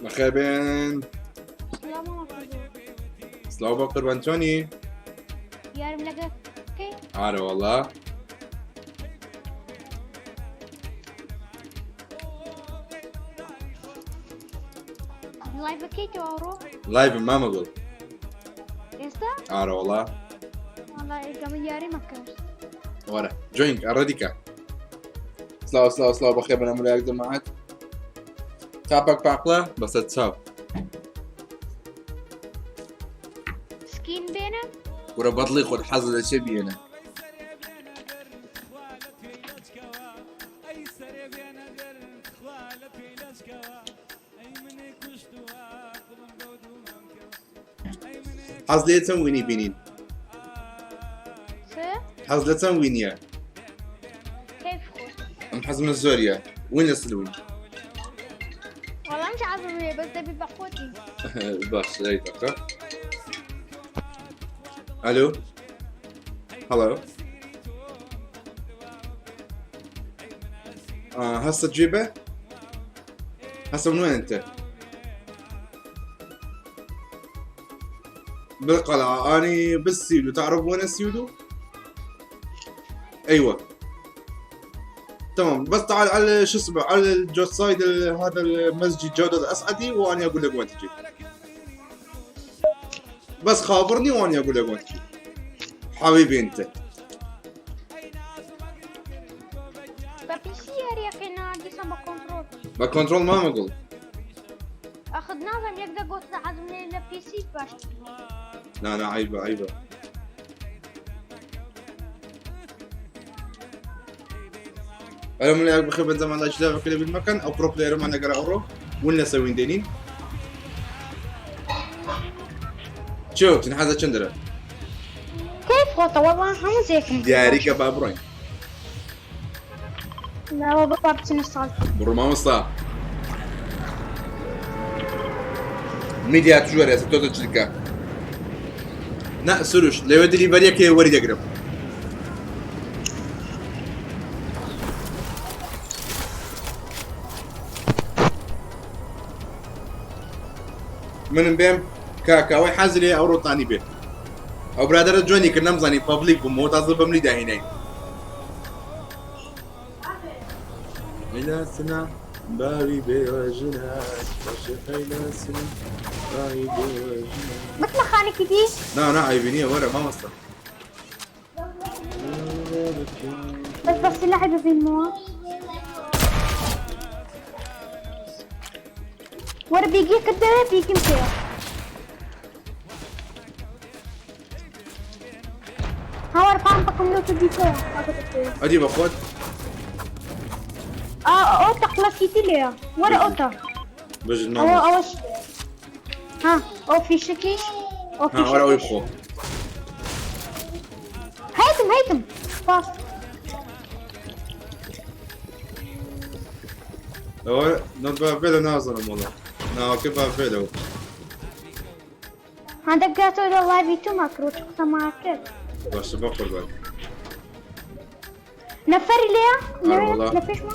مرحبا. سلام سلام بكر أنتوني. يارم لقى كي عارف والله. لايف كي تورو لايف ما مقول. يستا عارف والله. والله قبل ياري مكاش ورا جوينك أرديكا. سلاو بخير أنا ملاك دمعت. تابك باقلا بس تساو. سكين بينا ورا بطلي خد حظ الشبي أنا. حظ ليه تسويني بينين. حظ لا تسويني. كيف خوش أم حظ من زوريا. وين السلوي؟ والله مش عارفة بس تبي بقوتي باش هيك. الو. هلو. هسه تجيبه؟ هسه من وين انت؟ بالقلعة. اني بالسيدو. تعرف وين السيدو؟ ايوه تمام. بس تعال على شو اسمه على الجوت سايد هذا المسجد جودة الاسعدي واني اقول لك وين تجي. بس خابرني واني اقول لك وين تجي. حبيبي انت. بابي سياري يا أخي نادي سما كنترول بكنترول ما مقول. أخذ نظم يقدر قلت عزم لنا بي سي باش لا عيبة. انا من اللي بخير بنزل على اجلاء كله بالمكان او برو بلاير معنا قرا اورو ولا سوين دينين. شوف تنحاز تشندرا كيف خوطة والله هم زيك دياريكا بابروين لا والله بطلت نصال برو ما مصا ميديا تجوري يا ستوتا تشركا نا سروش لو يدري بريك وريد اقرب من بهم كاكا ويحازلي او روطاني به او برادر جوني كنا مزاني بابليك وموت اصلا بملي داهينين الى سنة باري بوجهك وشف الى سنة باري بوجهك مثل خانك دي لا عيبينيه ورا ما مصر بس اللعبة في الموت ورا بيجي كده بيجي مكير هاور قام بكم لو تجي كده ادي بخوت اوتا خلاصيتي ليه ورا اوتا بجد ما او مصر ها او في شكيش او في ها ورا شكيش ويبخو هيتم باص هو نبقى فيلو ناظر والله كيف فيلو هذا قاتل الله بيتو ماكرو تقطع معك باش بقر بالك نفري ليه والله. نفيش ما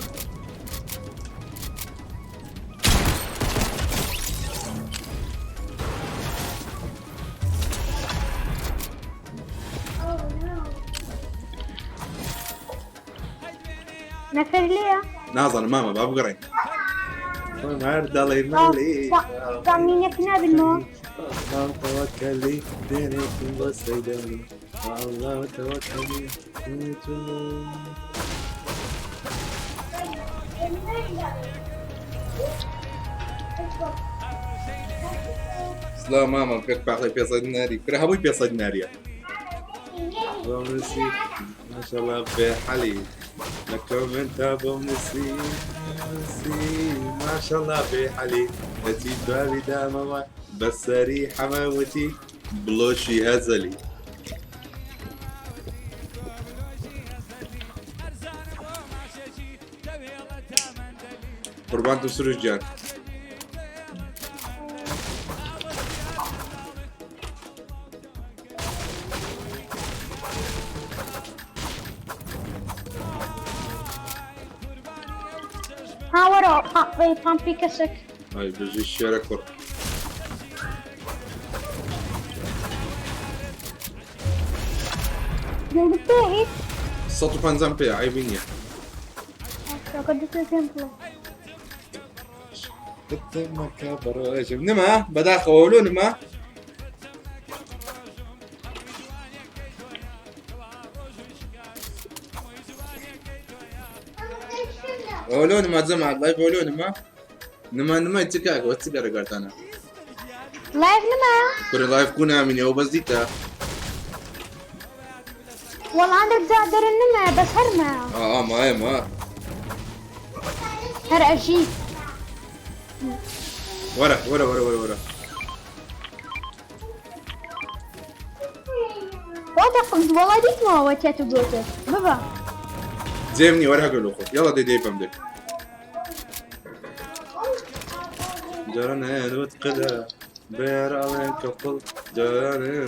نفر ليه ناظر ماما باب قرين مرد الله يملي قامين يكنا بالموت توكلي دينك بس يدني والله توكلي سلام ماما فيك بعطي بيصة ناري كره ابوي بيصة ناري بومسي ما شاء الله بحالي لكم انت بومسي ما شاء الله بحالي التي بالي دامة بس ريحة موتي بلوشي هزلي قربان تسرج جان ها ورا بامبي كسك. هاي بيجي الشارع جنبتي الصوت كان زنبي عيبيني قد تنتظر. قدامك براجم نما بداخل ولو نما ولو نما زمع اللايف ولو نما يتكاك واتسكر قالت انا لايف لما كل لايف كنا من يوم بس ديتا والله عندك زادر النما بس هرما ما هر اجيب ورا والله ديك ما وتيت بوتك بابا زيمني ورا هقول له يلا دي بمدك جرنان وتقلا بيرالين كفل جرانين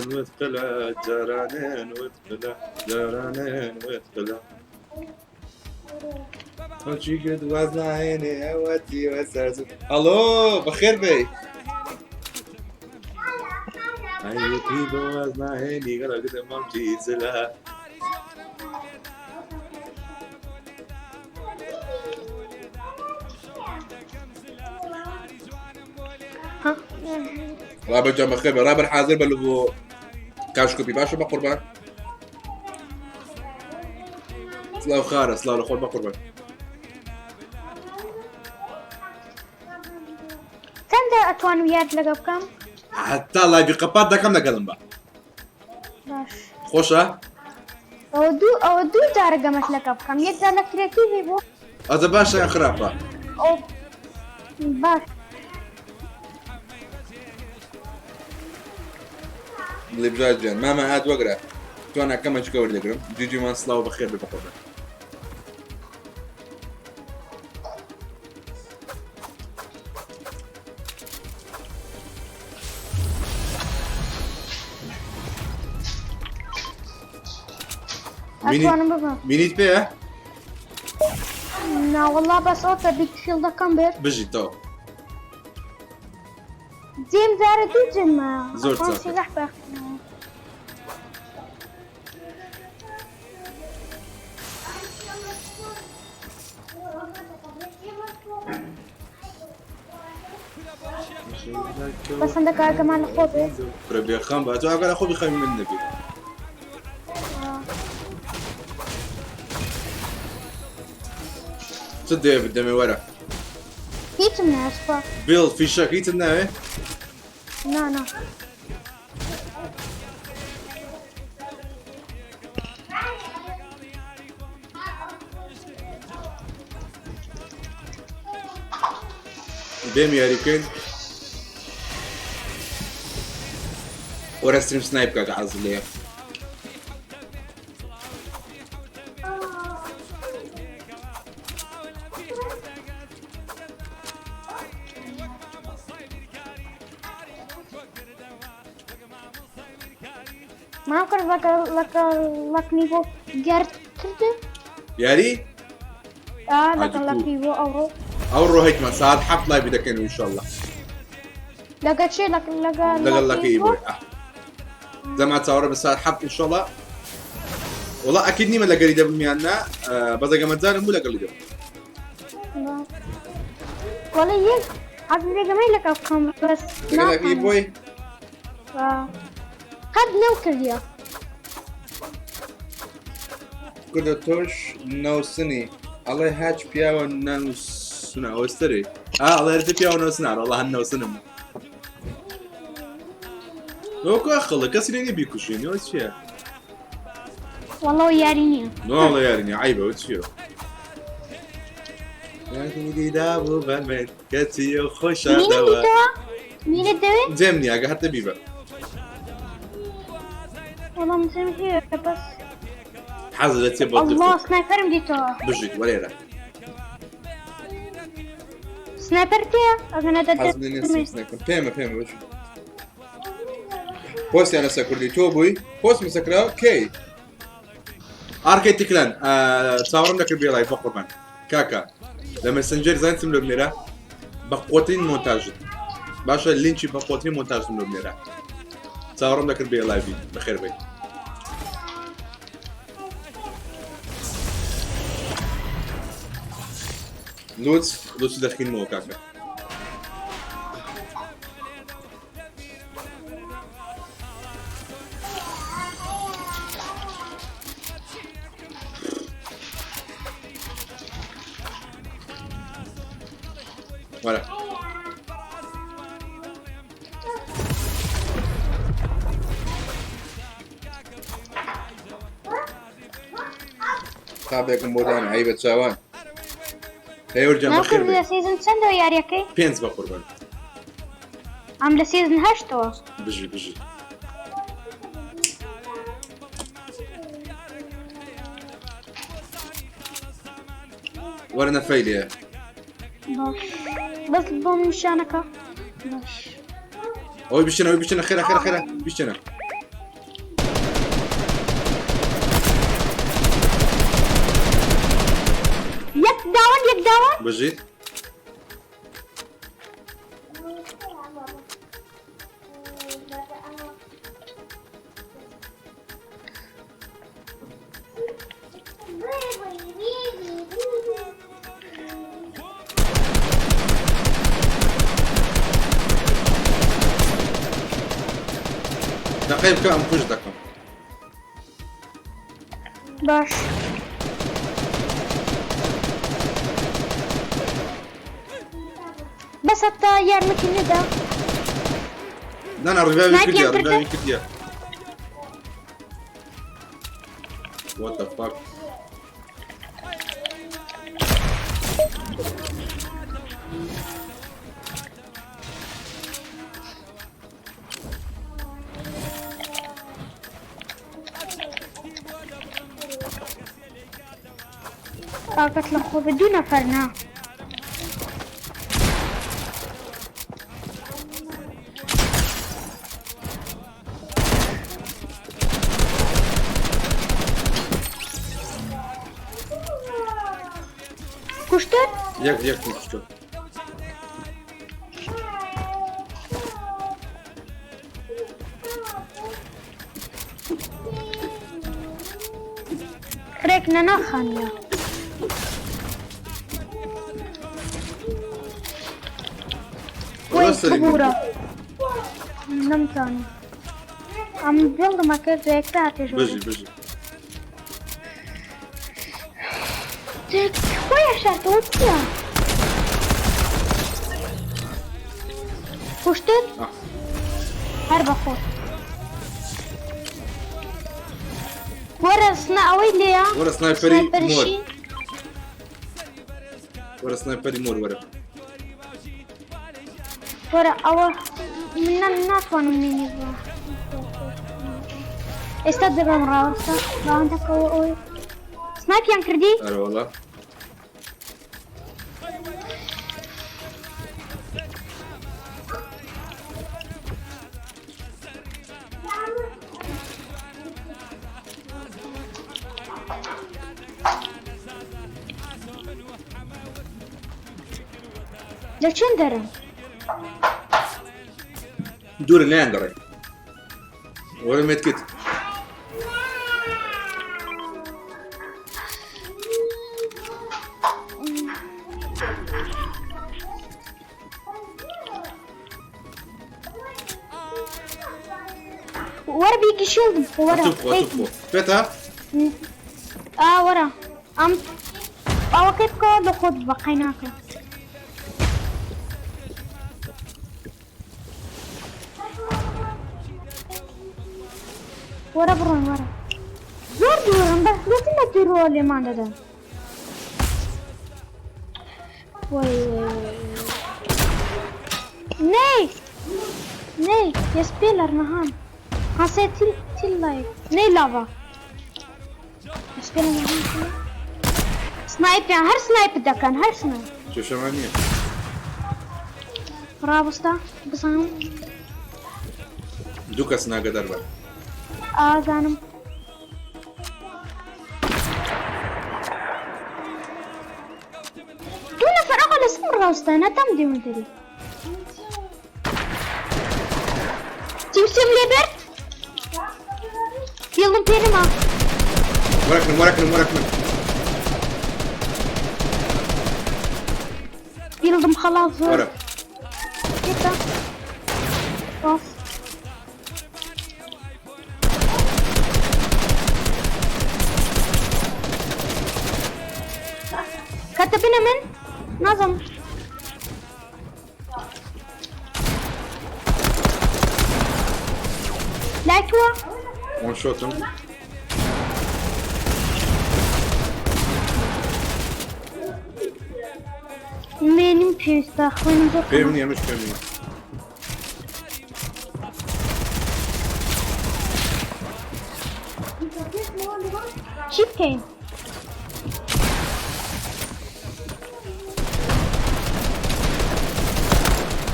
وتقلا وشي قد وزن عيني هواتي وساسو الو بخير بي عيوتي بوزن عيني قال قد مامتي سلا ها رابر جنب خيبة رابر حاضر بلو كاش كوبي باشا بقربان سلاو خارس سلاو لخور بقربان تندر اتوان وياك لقب كم حتى الله بقبات دا كم نقلن با باش خوشة اودو دار قمت لقب كم يدار لك كرياتيفي بو هذا باشا يا خرافة او باش اللي بجاج جان ماما عاد وقرا تو انا كم اشكور لقرم جيجي مان سلاو بخير بقربان اتوان بابا مينيت بيه لا والله بس اوتا بيك شيلدا كامبر بجي تو زين زارة تجن ما زور ساكت. سلاح باخ بس عندك كمان الخوف ربي خام بقى تو اقول اخوي بيخاف من النبي صدق بدمي ورا هيت الناس فا بيل في شك يتنا ايه لا بيم يا ريكين ورا ستريم سنايب قاعد عازل ليه ما أقدر لك نيفو جرت كده ياري لك نيفو أورو اورو هيك ما صار حفل لايف اذا كانوا ان شاء الله لقى شيء لقى لقى لك ايه بوي زي ما تصور بس صار حفل ان شاء الله والله اكيد نيما لقى لي دبل ميانا بس اذا ما تزال مو لقى لي دبل والله يك عاد لقى ما لك أفكار بس لقى لك ايه بوي قد نوكل يا كده توش نو سني الله يهاج بياو نو سنة او استري الله يرد بياو نو سنة والله هنو سنة نوكو اخلق كسريني بيكو شيني وش فيها والله ياريني نو والله ياريني عيبة وش فيها دي دابو بمن كتيو خوش مين دوا الدواء؟ مين الدواء؟ زمني اجا حتى بيبا والله مسمحي بس حظ تبغى الله سنايبر مديتو بجيت وليلة سنايبر تيا أنا حظ من الناس سنايبر بيما وش بوس انا ساكر توبوي بوس مسكرا كي اركي تكلان تصور لك البي لايف فقط من كاكا لما سنجر زانتم لو بنرا بقوتين مونتاج باشا اللينشي بقوتين مونتاج لو بنرا صورم لك البي لايفي بخير بي لوتس داخلين مو كاكا Voilà. خابێکم بۆ دان عیبە چاوان هەیەورجان بەخێر ناکرد لە سیزن چەندەوە یاریەکەی؟ 5 بە قوربان ئەم لە سیزن هەشتەوە. بژی وەرنە فەیلێ باش بەس بۆ نیشانەکە باش ئەوی بشتنە خێرا بشتنە یەک داوان بژیت دقيقة كم خوش دكم باش بس حتى يارمكي ندا لا رجالي كتير what the fuck طاقت لخو بدون فرنا كشتر؟ يك كشتر ريكنا نخانيا وين كبورة نمتاني عم بيلد ما كيف زيك تعطي شوي بجي وين شرط وطيا كشتر؟ هرب أخوت ورا سناوي ليا ورا سنايبري مور ورا سنايبري مور ورا أو من الناس وانا مني استدب مرة لا عندك أوي سنايب ينكردي أنا والله لشون درن دور اللي عندك ولا متكت ورا بيجي شيلد ورا أتوقع فتح ورا أو كيف كود خد بقيناك ورا برون ورا زور دورم بس لا تروح اللي ما ندم وي ني يا سبيلر نهان حسيت لايك ني لافا يا سبيلر نهان سنايب يعني هر سنايب ده كان هر سنايب شو شمانية رابستا بصام دوكا سناقة دربا زانم خلاص انا تمدي مدري تمسم لي برد يلا متيني ما وراك يلا خلاص وراك كده خلاص كتبنا من نظم لايكوا وان شوت منين بيستا وين فهمني مش فهمني شيب كين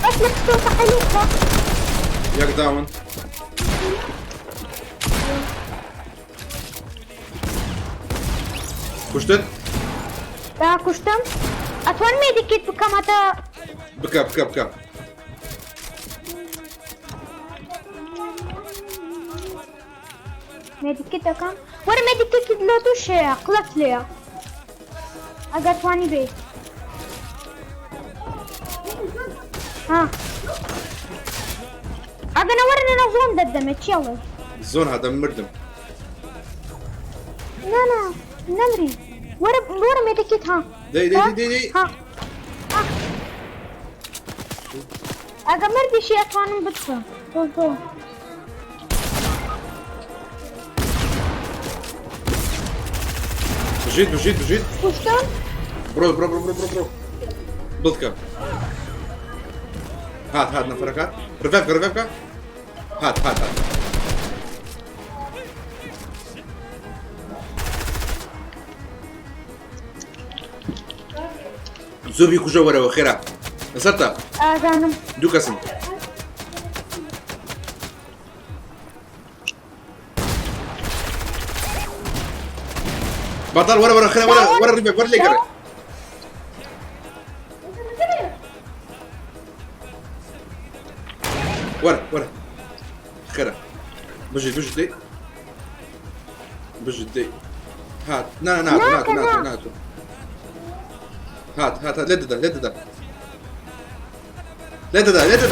بس مكتوب عليك ياك داون كشتت دا كشتم اتوان ميديكيت بكاماتا بكا ميديكيت كام ورا ميديكيت لوتوش قلت لي اقات واني بي ها انا ورنا نظون ددمت يلا الزون هذا مردم لا نمري ورا ميديكيت ها دي ها اقمر دي شيء اتوان بدفع طول بجيت كشتم برو بلتكا هات نفرك رفاقك هات زوبي كوجا ورا وخيرا نسرتا اغانم دوكاسن بطل ورا خيرا ورا رفاق ورا ليكر ورا خيرا بجي دي هات ناتو هات لددا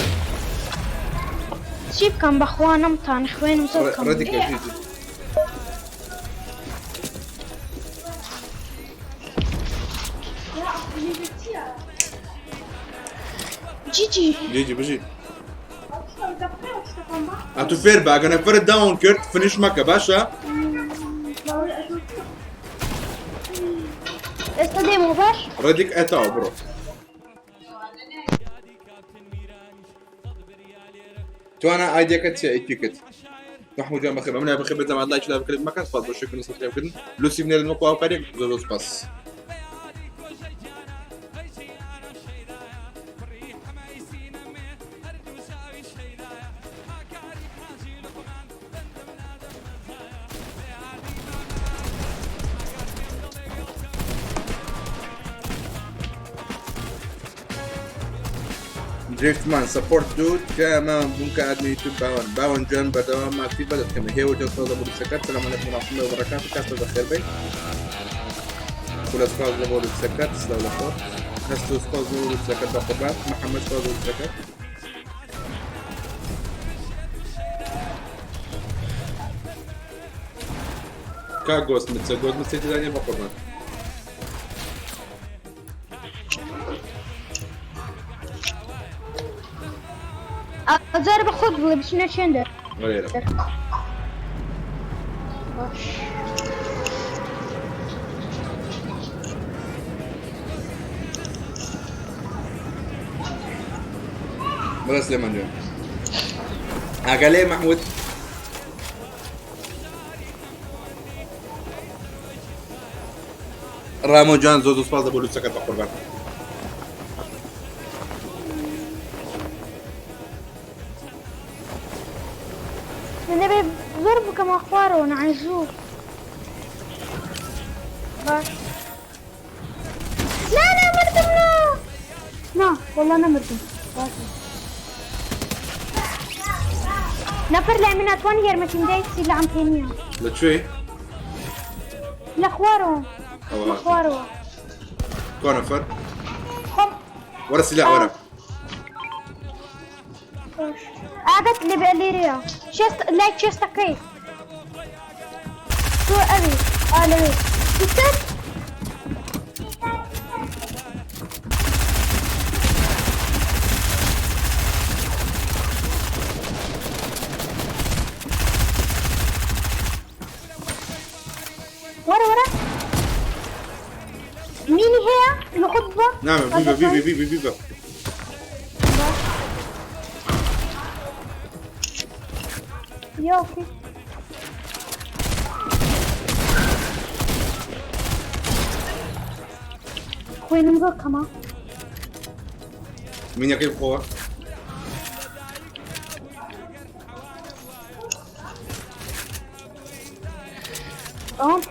شيب كان بخوانم تان خوين وصل كم ردك يا جيجي بجي اتو فير باك انا فرد داون كرت فينيش مكة باشا استديمو باش ردك اتاو برو تو انا ايديا كت ايتيكت محمود جام بخير عملنا بخير زعما لايك لا بكلم مكان تفضل شكرا نصيحه كده لوسي من المقوا وقاري زوز باس دريفت مان سبورت دود كمان ممكن ادمي يوتيوب باون جن بدوام ما في بدت كما هي وجهه نظر ابو السكات السلام عليكم ورحمه الله وبركاته كاستر بخير بي كل اسفاز لابو السكات سلام عليكم هستو اسفاز لابو السكات بقربات محمد اسفاز لابو السكات كاغوس متسجود مستيتي دانيا بقربات اجرب اخذ بس نشندر غيره بلا سليمان جون قال لي محمود رامو جان زوزو سباز بقول سكت قربان نبي ضربه كما اخباره ونعزوه بس لا مردمنا والله انا مردم نفر لعمينات وان يرمتين دايتسي اللي عم تينيها لتشوي الاخوارو أو الاخوارو كونفر خب ورا السلاح ورا قعدت اللي بقليريا شيست لايك شيست كيف شو ابي لوي شفت ورا مين هي الخطبة نعم فيفا يوكي وين نقول كمان مين يقف قوة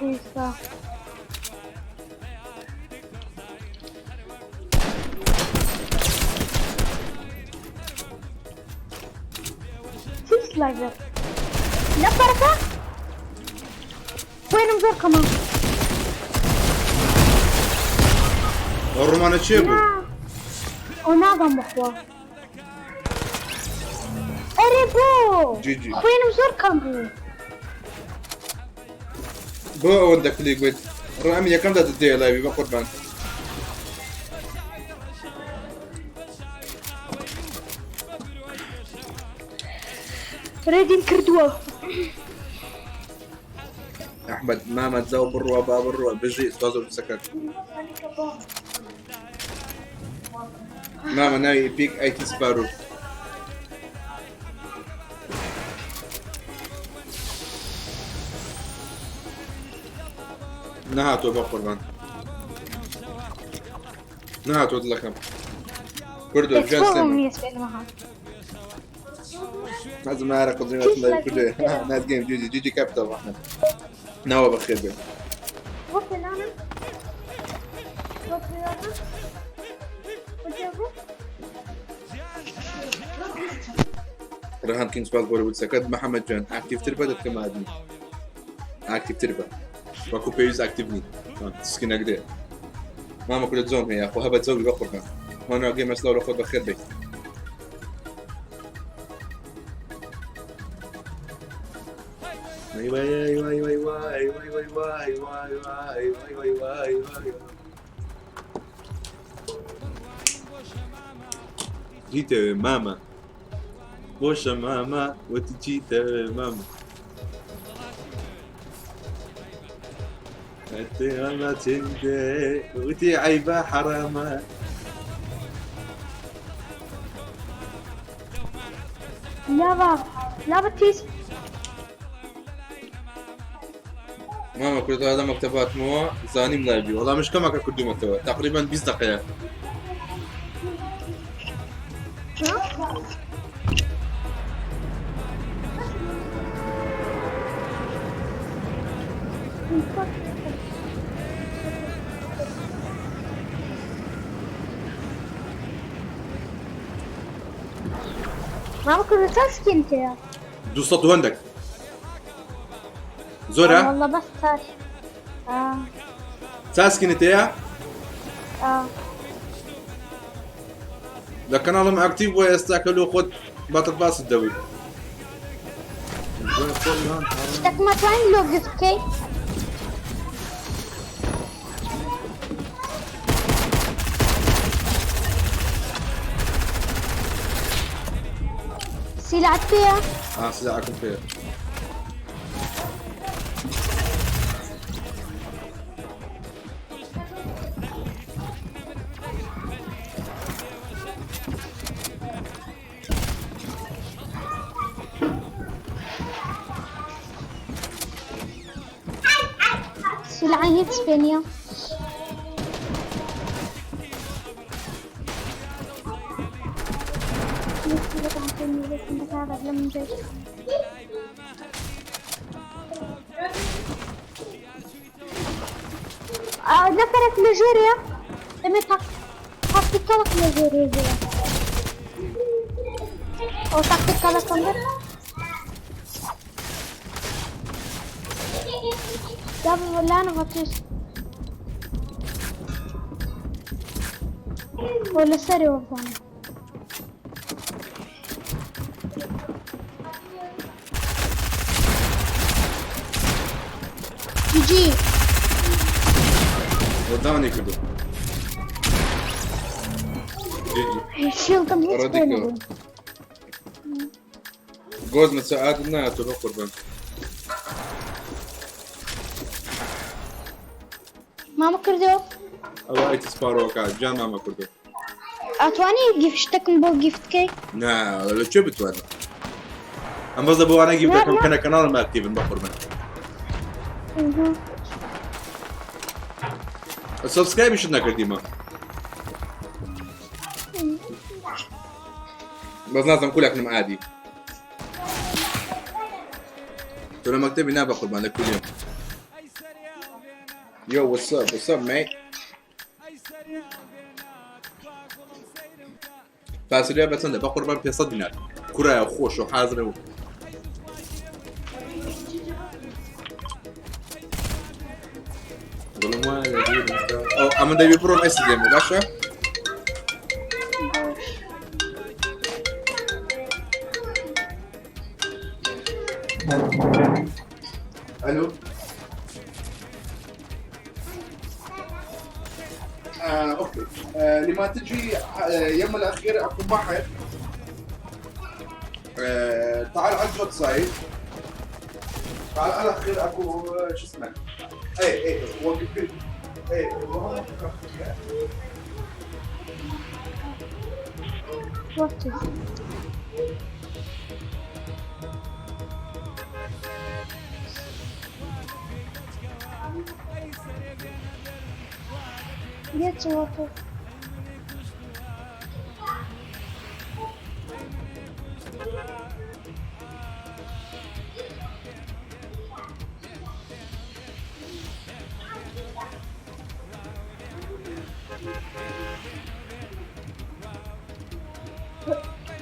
بيسا سلايفر لا بركة وين نزور كمان الرومان تشيبو وناغم بخوا اريبو جي جي وين نزور كمان بو ودك لي قلت رامي كم ده تدي لايفي بقربان ريدين كردوا احمد ماما تزاو بروا بابروا بجي استاذ سكت ماما ناوي بيك اي تسبارو نهاتو بقربان نهاتو لكم كردو جان سلم لازم ما اعرف قضيه لايف كله ناس جيم جي جي كابيتال احمد نوا بخير بيه وصل انا رهان كينز بالبور والسكت محمد جان اكتيف تربا دت كما ادمي اكتيف تربا باكو بيز اكتيفني تسكن اقدر ماما كل زوم هي اخو هبت زوجي بقربان وانا جيم اسلو خذ بخير بيه واي واي واي واي واي واي واي واي واي واي واي واي جيت ماما بوش ماما وتجيت ماما انت ما تندي وتي عيبه حرامه لا بتيس ماما كنت هذا مكتبات مو زاني ملايبي والله مش كما كنت مكتبات تقريبا 20 دقيقة ما كنت تسكي انت يا دوستات وندك زورا والله بس تاش ساسكن انت اه لكن انا ما اكتيف ويستاكلوا خد باتل باس الدوري اشتك ما تعين لوجس اوكي سلعت فيها سلاحكم فيها سلعة هي اسبانيا نفرت نيجيريا لمتها taktik kalakını görüyoruz ya. O taktik kalakını. Ya bu lan bakıyorsun. Öyle sarıyor bana. GG. وداني كده جيجي Shield'ım hiç Radikal. koymadım. جوز من ساعات الناس تروح قربان Mama kırdı. الله اي تسبارو قاعد جان ماما كردو Atwani gifştekim bu gift cake. نا لو شو بتوانا اما اذا بو انا اجيب لا، لكم لا. كان كانال ما اكتيف بقربان السبسكرايب شو ناكل ديما بس لازم كل اكل عادي ترى مكتبي نابا قربان لك كل يوم يو واتس اب ميت فاسلوب بتسند بقربان في صدنا كرة وخوش وحازر والله ما او اما ده بيبرون اس دي مباشر الو اوكي لما تجي يوم الاخير اكو بحر تعال على الجوت سايد تعال على الاخير اكو شو اسمه اي وقف لي اي Bakacağız. Geç otur.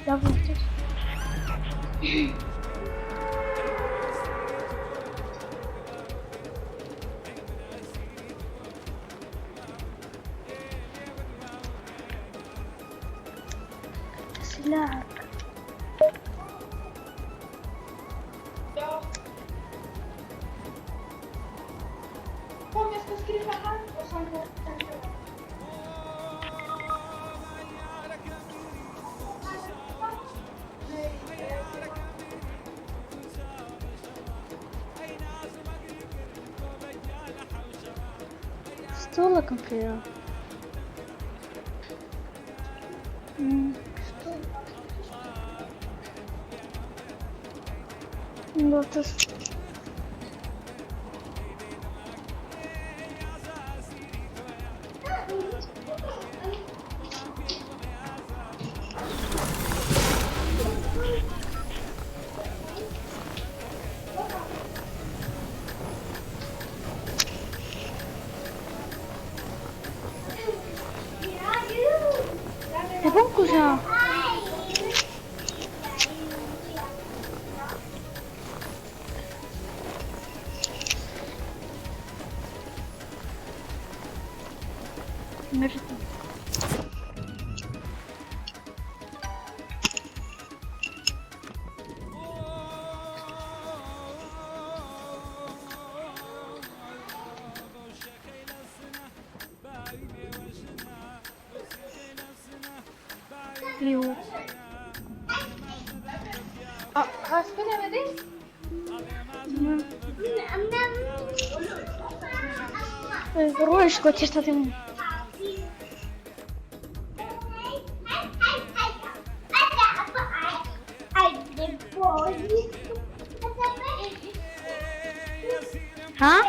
Ya otur. سلاحك ستولك انقيا Lotus. Yapalım kuşağı. Nerede? Yok. Kaç bilemedin? Roş koçer tadım. Ha?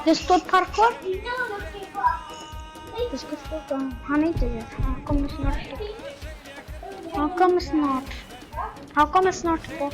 Det står parkour. Det ska stå. Han är inte det. Han kommer snart. Han kommer snart. Han kommer snart på.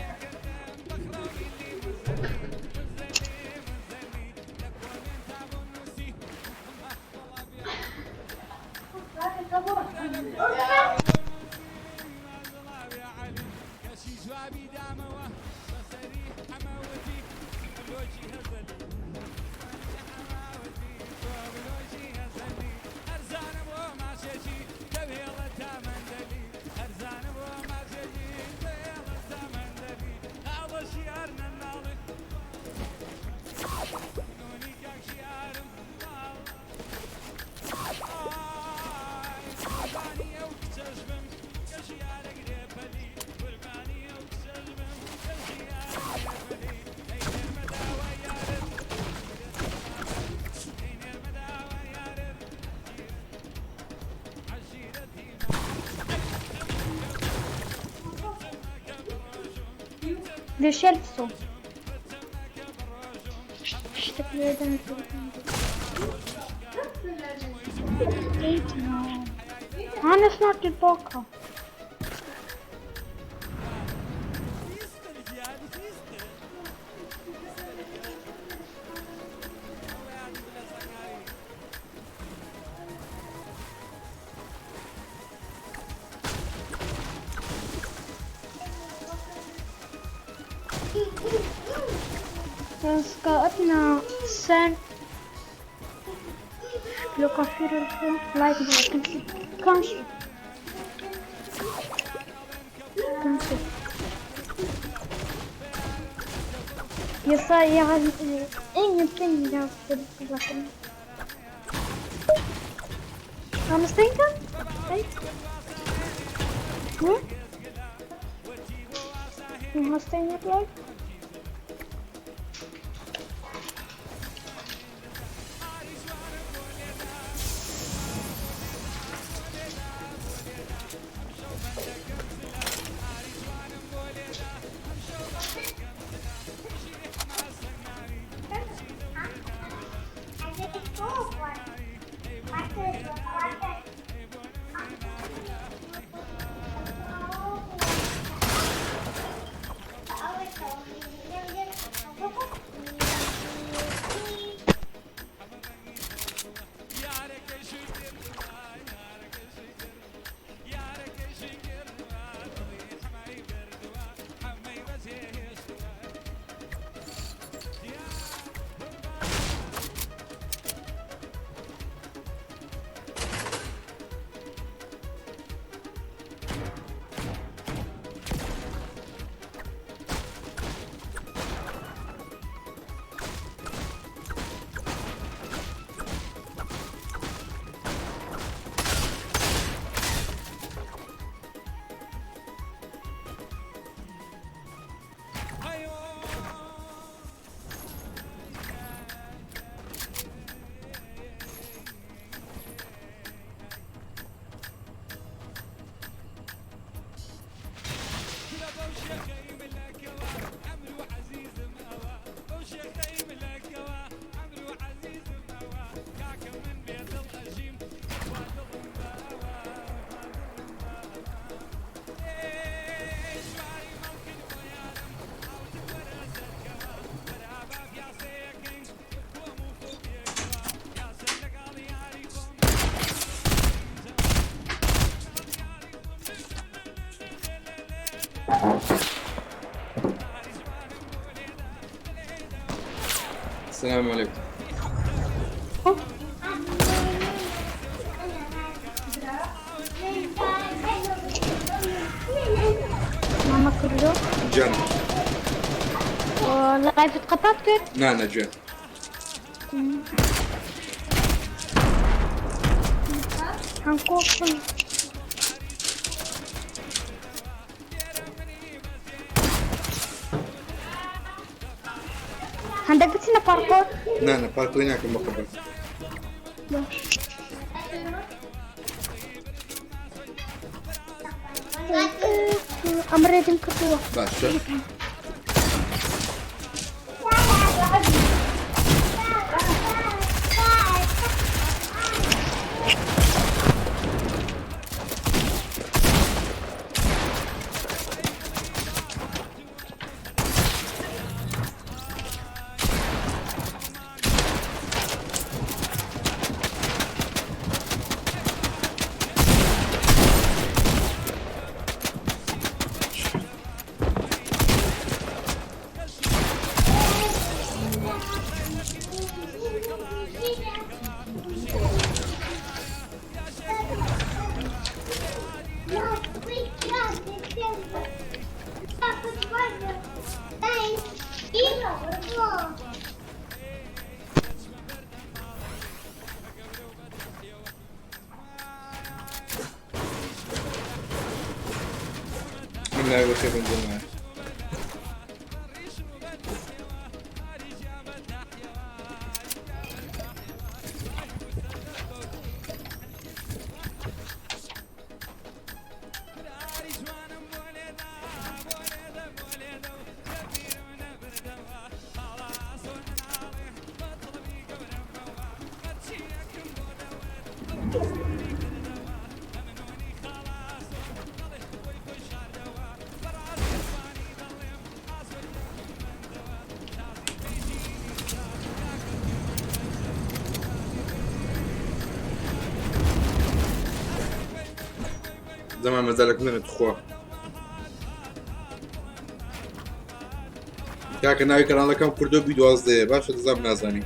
Det är själv så. Han är snart tillbaka. Jag ska öppna sen. Klockan 4 eller 5. Like kanske. Kanske. Jag sa jag har ingenting jag skulle säga. Kan du stänga? Nej. Jag har stängt lag. السلام عليكم. ماما كله جن. واللايف اتقطعت كده. نانا جن. هنكون عندك بتسنا باركور؟ نانا باركور هناك المقبل. أمريدين كتوة. باشا. الله بخير من جماعة. زمان ما زالك من تخوا کاکە ناوی کەناڵەکەم کوردۆ بی 12 باشە دەزانم نازانی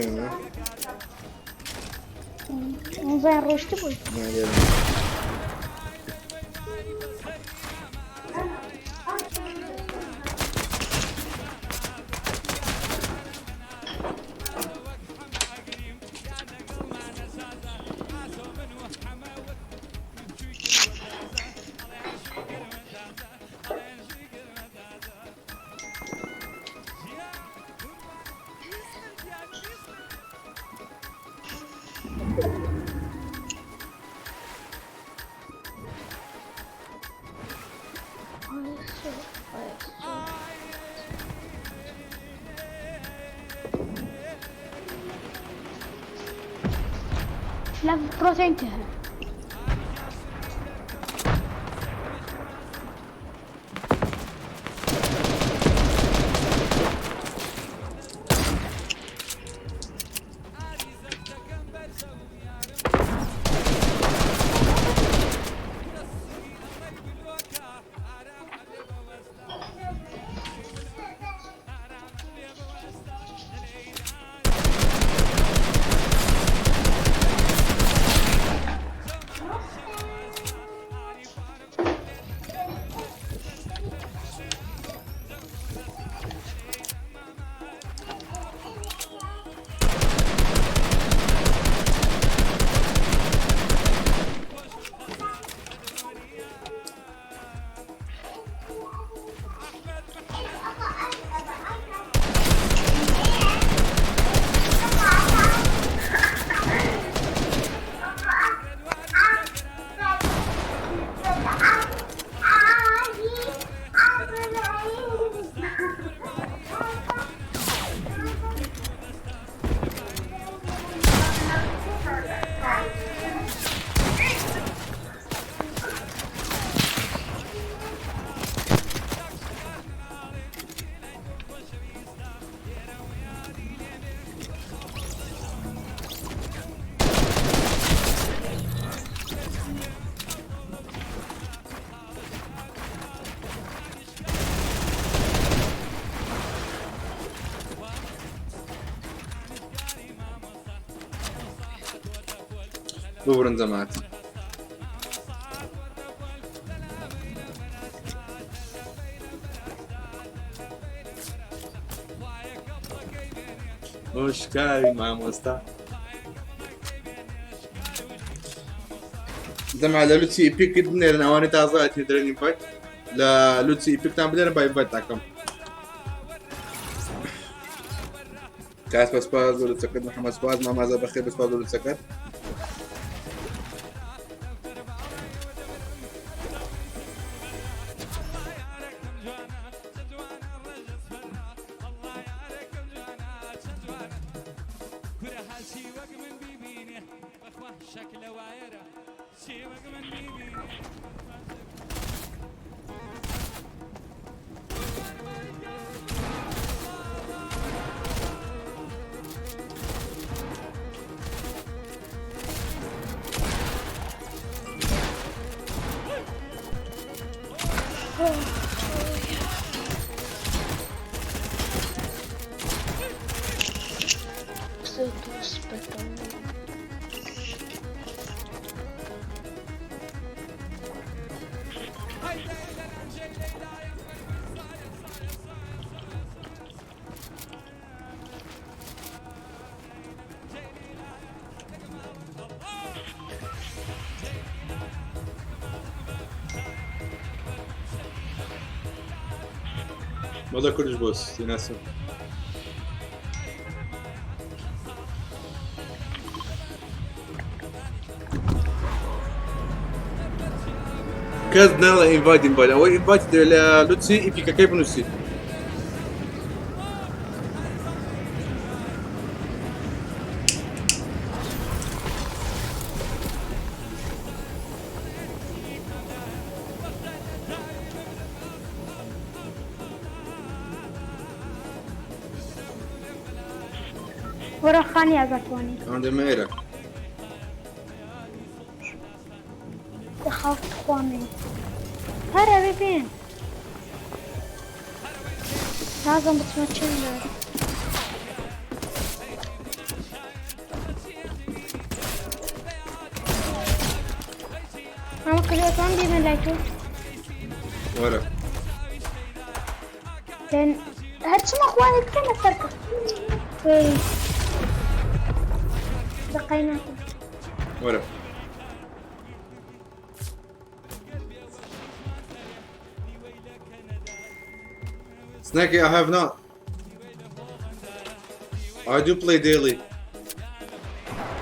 كان زي الروشتي بوي لا البروتين انتهى. ببرن مات مشكاي مع مستا دمع لوتسي ايبيك دنير نواني تازات ندرني باي لا لوتسي ايبيك تام بدنا باي باي تاكم كاس بس باز ولا تسكت محمد باز ما مازال بخير بس باز ولا تسكت ما ده كلش بوس يناسب كاز نلا انفايتين باي او انفايت لوتسي ايبيكا كيف نوسي ورا خاني يا زكواني عند ميرا تخاف اخواني هربي فين لازم بتمشي انا كده عندي من لايتو ورا كان هرتش ما اخواني كان الفرق وي بقيناكم ورا Snacky, I have not. I do play daily.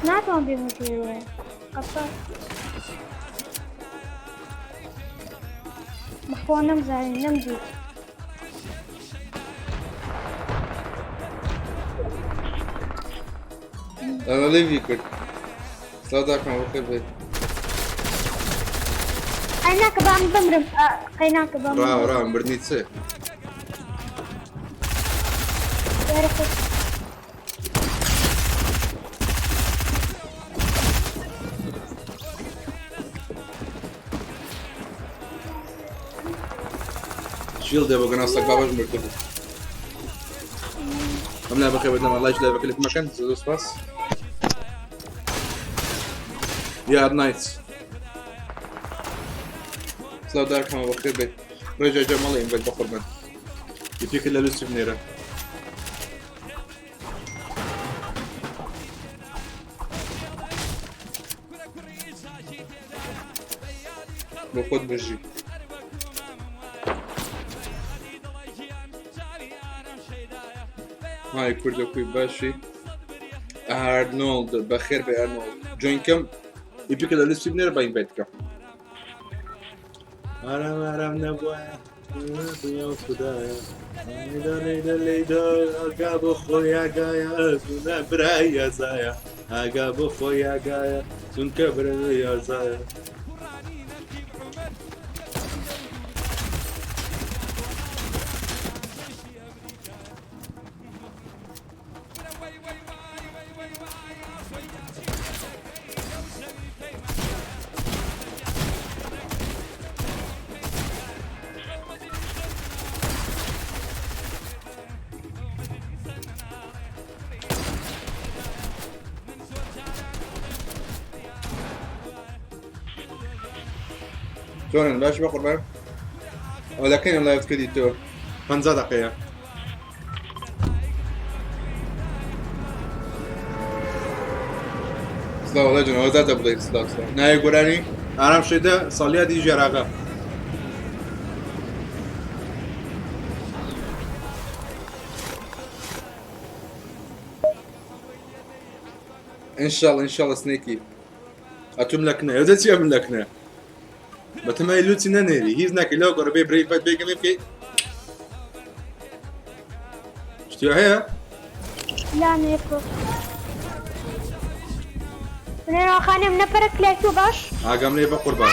not gonna be material أصلا اخوانا مزعلين نمزي أنا ليفي كنت. صدق ما بخير. قيناك بقى مضمرم قيناك بقى را مبرنيتسي. يا رفض شيلد يا بقى ناصك بابا مركبه. هم لا بخير بدنا الله يجلب كل في مكان زوز باس. يا نايتس. سلام دارك ما بخير بيت. رجع جمالي إن بيت بخور من. يفيك إلا لسه بنيرة. بخود بجي. هاي كردو كوي باشي أرنولد بخير بأرنولد جوين كم يبيك إذا لسه بنير باين بيتك أنا نبويا يا خدايا ليدا أقابو خويا جايا سونا برايا زايا أقابو خويا جايا سون كبريا زايا شلون باش بقربان ولكن الله يفكدي تو 5 دقيقة سلاو لجن وزاد ابغى سلاو ناي قراني انا مشيت صليها دي جراغا ان شاء الله سنيكي اتملكنا يوزات شي املكنا بتما يلوتي نانيري هيز ناكي لو قربي بري فات بيجي مين في شتيها هي لا نيكو أنا خانم نفرك ليكو باش قام لي بقربان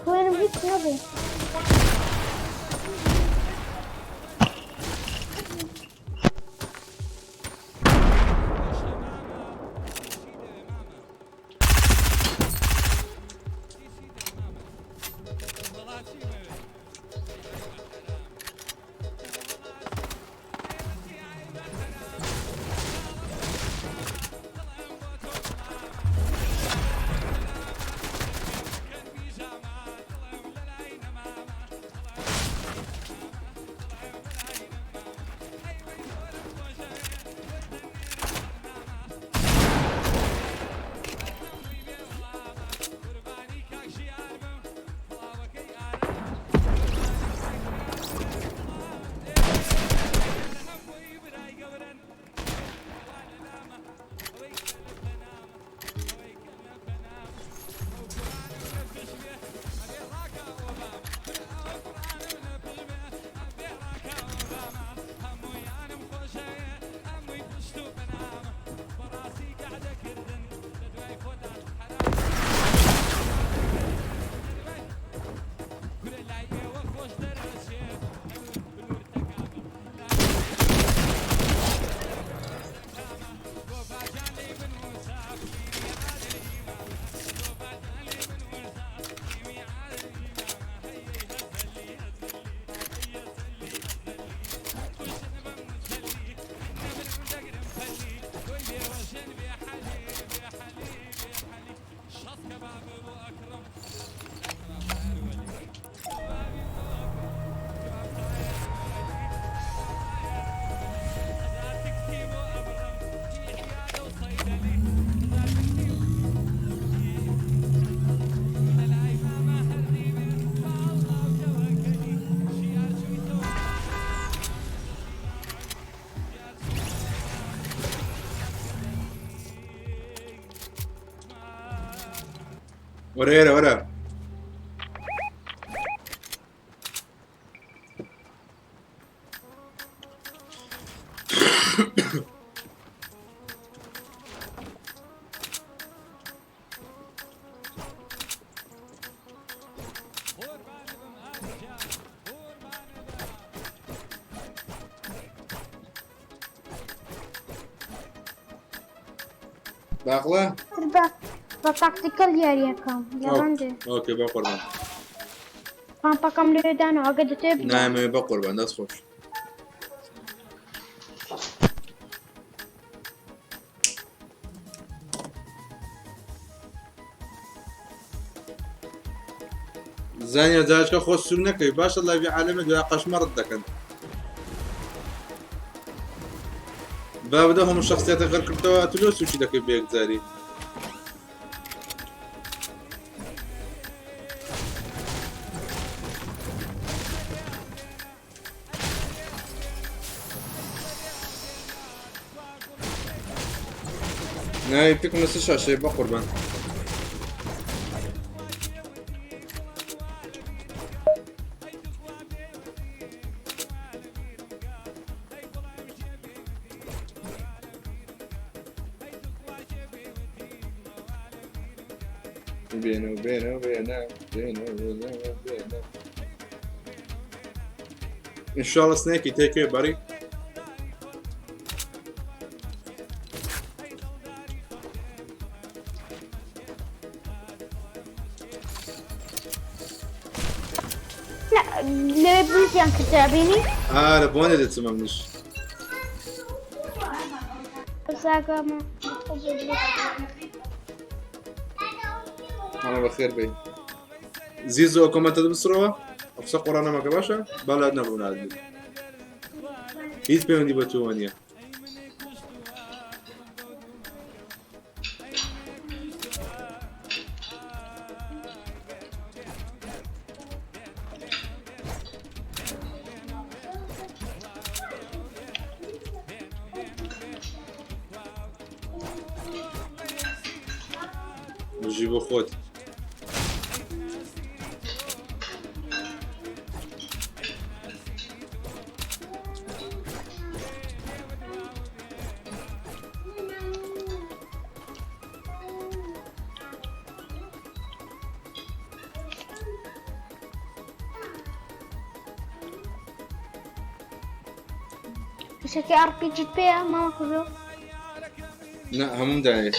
وين بيك نبي ورا داخله با تاکتیکل یاریەکەم لەبەندێ اوكي بقربان پامپەکەم لێدانەوە ئەگە دەتێ نعم بقربان دست خوش زانية زاجك خوش سنك باش الله في عالمك لا قشمر الدكن بدهم الشخصيات غير كرتوا تلوس وشي دك بيك زاري ناي فيكم نفس الشاشة يبقى قربان بينه ان شاء الله سنيكي تيك كير باري لا لا بليز يعني كتابيني لبوني اللي تسممنيش ساقا ما انا بخير بي زيزو كومنت بسرعة افسق ورانا ما كباشا بلدنا بولادي هيت بيون دي بتوانيا نجيبو خوت بشكل ار بي جي بي ما ماخذه لا هم داعي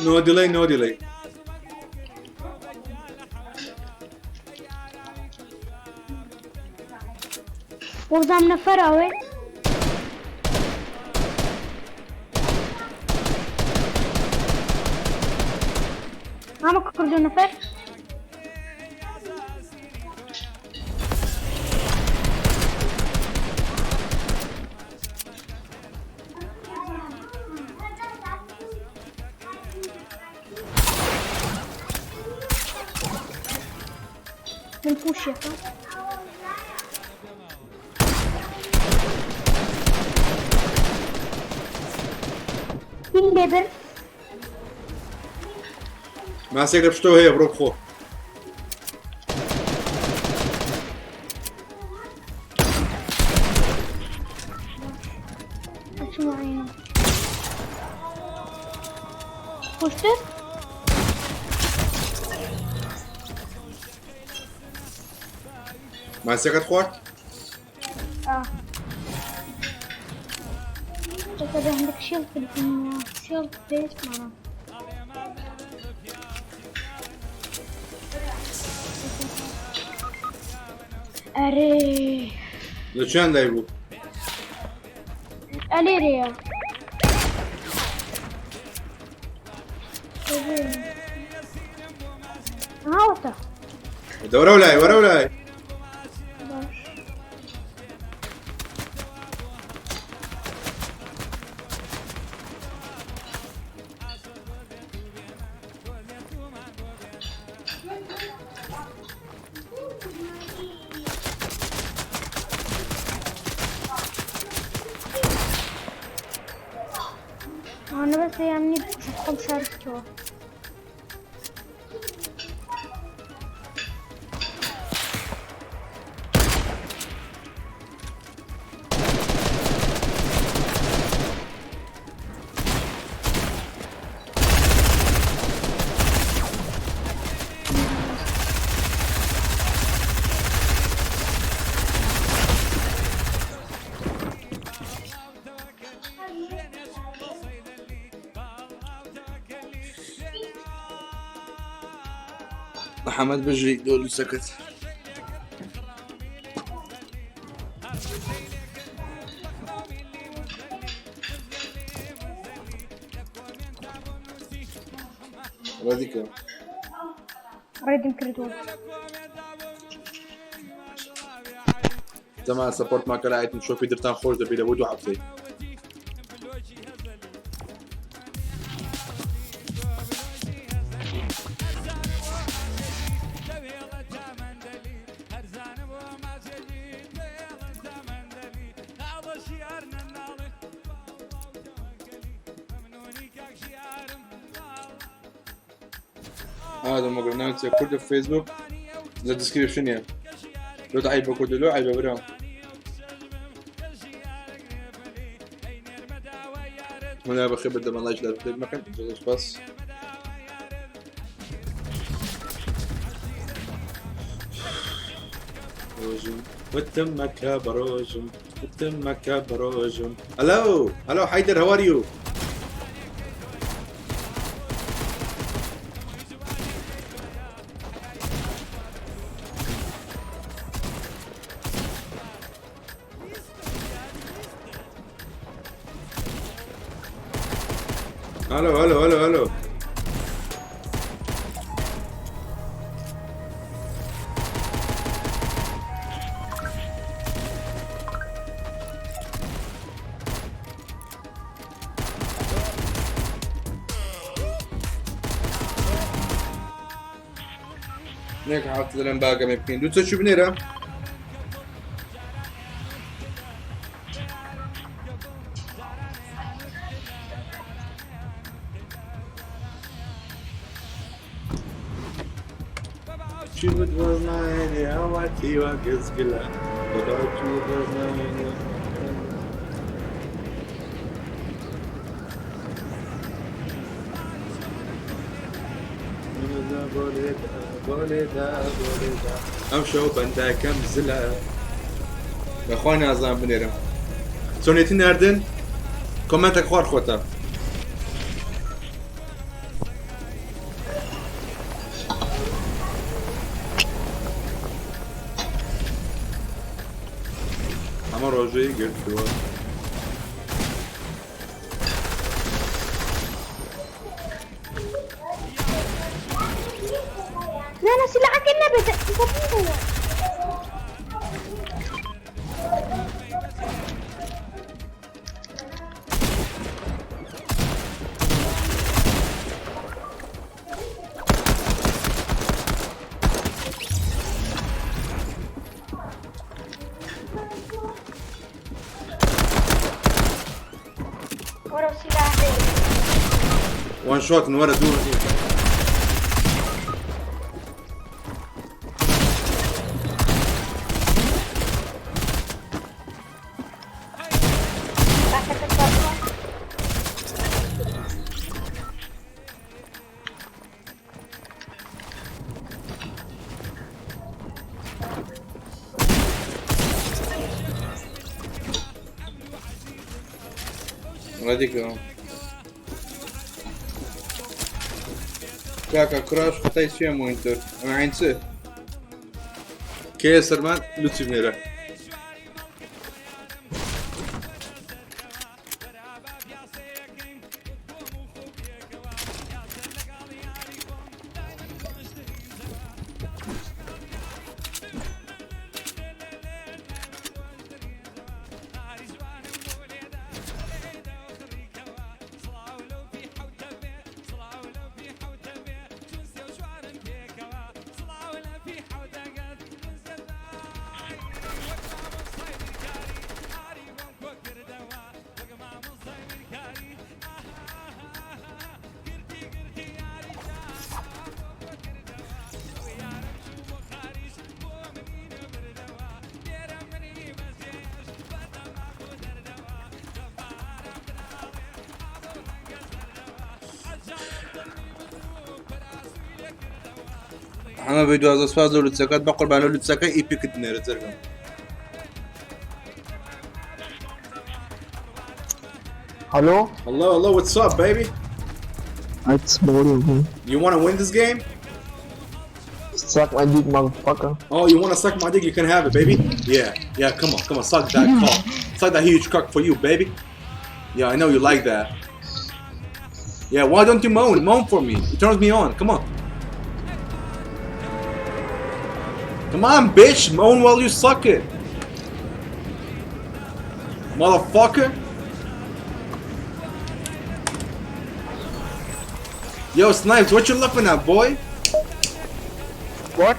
نو ديلي نو ديلي وزام نفر اوي ما كردو نفر منفوش يا فا مين بيبر ما سيقرب شتو هي بروك خو شو معينه وشتر ما سيقرب خوات بس عندك شيلد في شيلد بيت معنا أري لشان دايبو أليريا هاوتا ورا ولاي ورا ولاي أنا بس يعني بحكم شاركته محمد بجري دول سكت راديكا ريدم كريدور زمان سبورت ما كلاعت نشوف درتان خوش دبي لبود وعبتي هذا ما قلنا كل في فيسبوك ذا ديسكريبشن يعني لو تعيبه كله لو عيبه برام هنا بخيب بدل ما الله يجلب في المكان بس بروجم وتمك يا بروجم وتمك يا بروجم هلو حيدر هاو ار يو هلو هيك حاطط الانباقة ممكن دوتسو شو بنيرة She was mine, yeah, what he was glad. Without you was mine. امشوا بندا كم زلا يا اخواني ازام بنيرم سونيتي نردن كومنتك خوار خوتا اما روجي قلت له لا أنا سلاحك النبي تفضل ورا سلاحي وان شوت من ورا دور هذيك كاكا كراش خطيت فيها موينتر انا عين سه كيسر مان لوتسي بنيرة انا فيديو هذا سفاز لو تسكت بقول بانو لو تسكت ايبيك دنير تزرقم Hello? Hello, what's up, baby? It's boring. You wanna win this game? Suck my dick, motherfucker. Oh, you wanna suck my dick? You can have it, baby. Yeah, come on, suck that cock. Suck that huge cock for you, baby. Yeah, I know you like that. Yeah, why don't you moan? Moan for me. It turns me on. Come on. Come on, bitch. Moan while you suck it. Motherfucker. Yo, Snipes, what you laughing at, boy? What?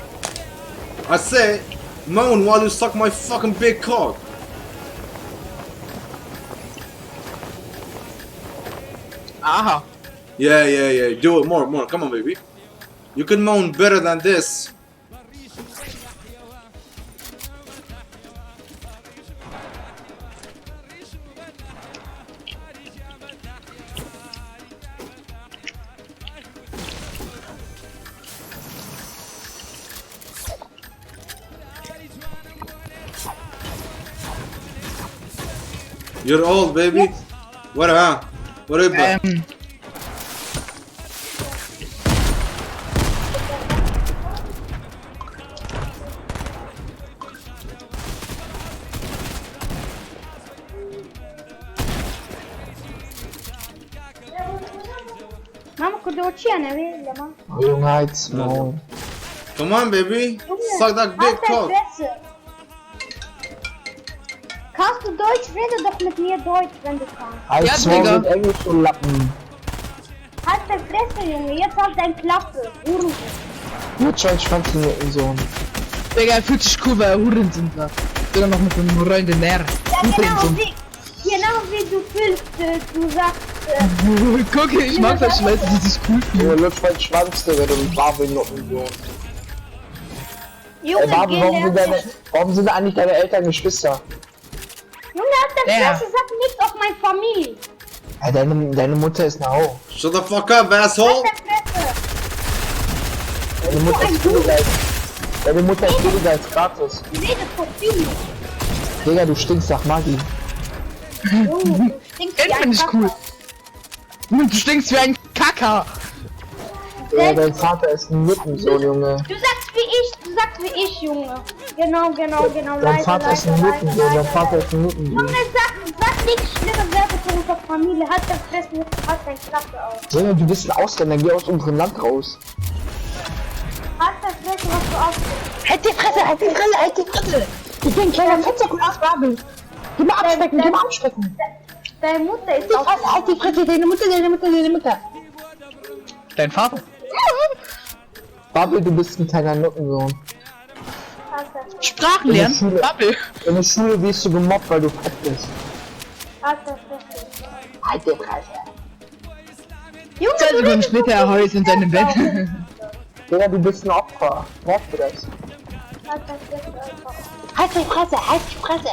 I said, moan while you suck my fucking big cock. Aha. Yeah. Do it more. Come on, baby. You can moan better than this. You're old, baby. What, huh? What about? Mama, كنت وتشينا ولا ما؟ Junge, halt's Maul. Come on, baby. Suck that big cock. Kannst du Deutsch, rede doch mit mir Deutsch, wenn du kannst. Halt's Ja, Maul Digga. mit Englisch, du Lappen. Halt deine Fresse, Junge, jetzt halt dein Klappe. Hurensohn. Mit schon 20 Minuten Sohn. Digga, er fühlt sich cool, weil er Huren sind da. Sogar noch mit dem Freund in der. Ja, genau wie du fühlst, du sagst, Guck, ich mag solche Leute, die sich cool fühlen. Junge, lutsch meinen Schwanz, Digga, du Barbie-Nutten, Sohn. Junge, Ey, Barbie, geh warum sind eigentlich deine Eltern Geschwister? Junge, halt deine Ja. Fresse, sag nichts auf meine Familie. Ey, deine Mutter ist eine Ho. Shut the fuck up, asshole. Halt deine Fresse. Deine Mutter ist billiger als... Deine Mutter ist billiger als gratis. Du redest vor viel. Digga, du stinkst nach Maggi. Junge, du stinkst Den finde ich cool. Du stinkst wie ein Kacker. Ja, dein Vater ist ein Nuttensohn, Junge. Du sagst wie ich, Junge. Genau, Dein Vater ist ein Nuttensohn, dein Vater ist ein Nuttensohn. Junge, sag nichts schlimme Werte zu unserer Familie. Halt deine Fresse, halt deine Klappe auf. Junge, du bist ein Ausländer, geh aus unserem Land raus. Halt deine Fresse, was du aufstehst. Halt die Fresse, halt die Fresse, halt die Fresse. Ich bin ein kleiner Fettsack und Ausbabel. Geh mal abschrecken. Deine Mutter ist auch... Halt die Fresse, deine Mutter. Dein Vater? Bubble, du bist ein kleiner Nuttensohn. Halt deine Fresse. Sprachen In der lernen? Schule. Bubble. In der Schule wirst du gemobbt, weil du fett bist. Halt deine Fresse. Halt die Fresse. Junge, 2 du Sekunden redest später er heult in seinem Bett. Digga, du bist ein Opfer. Merkst du das? halt deine Fresse einfach. Halt die Fresse, halt die Fresse.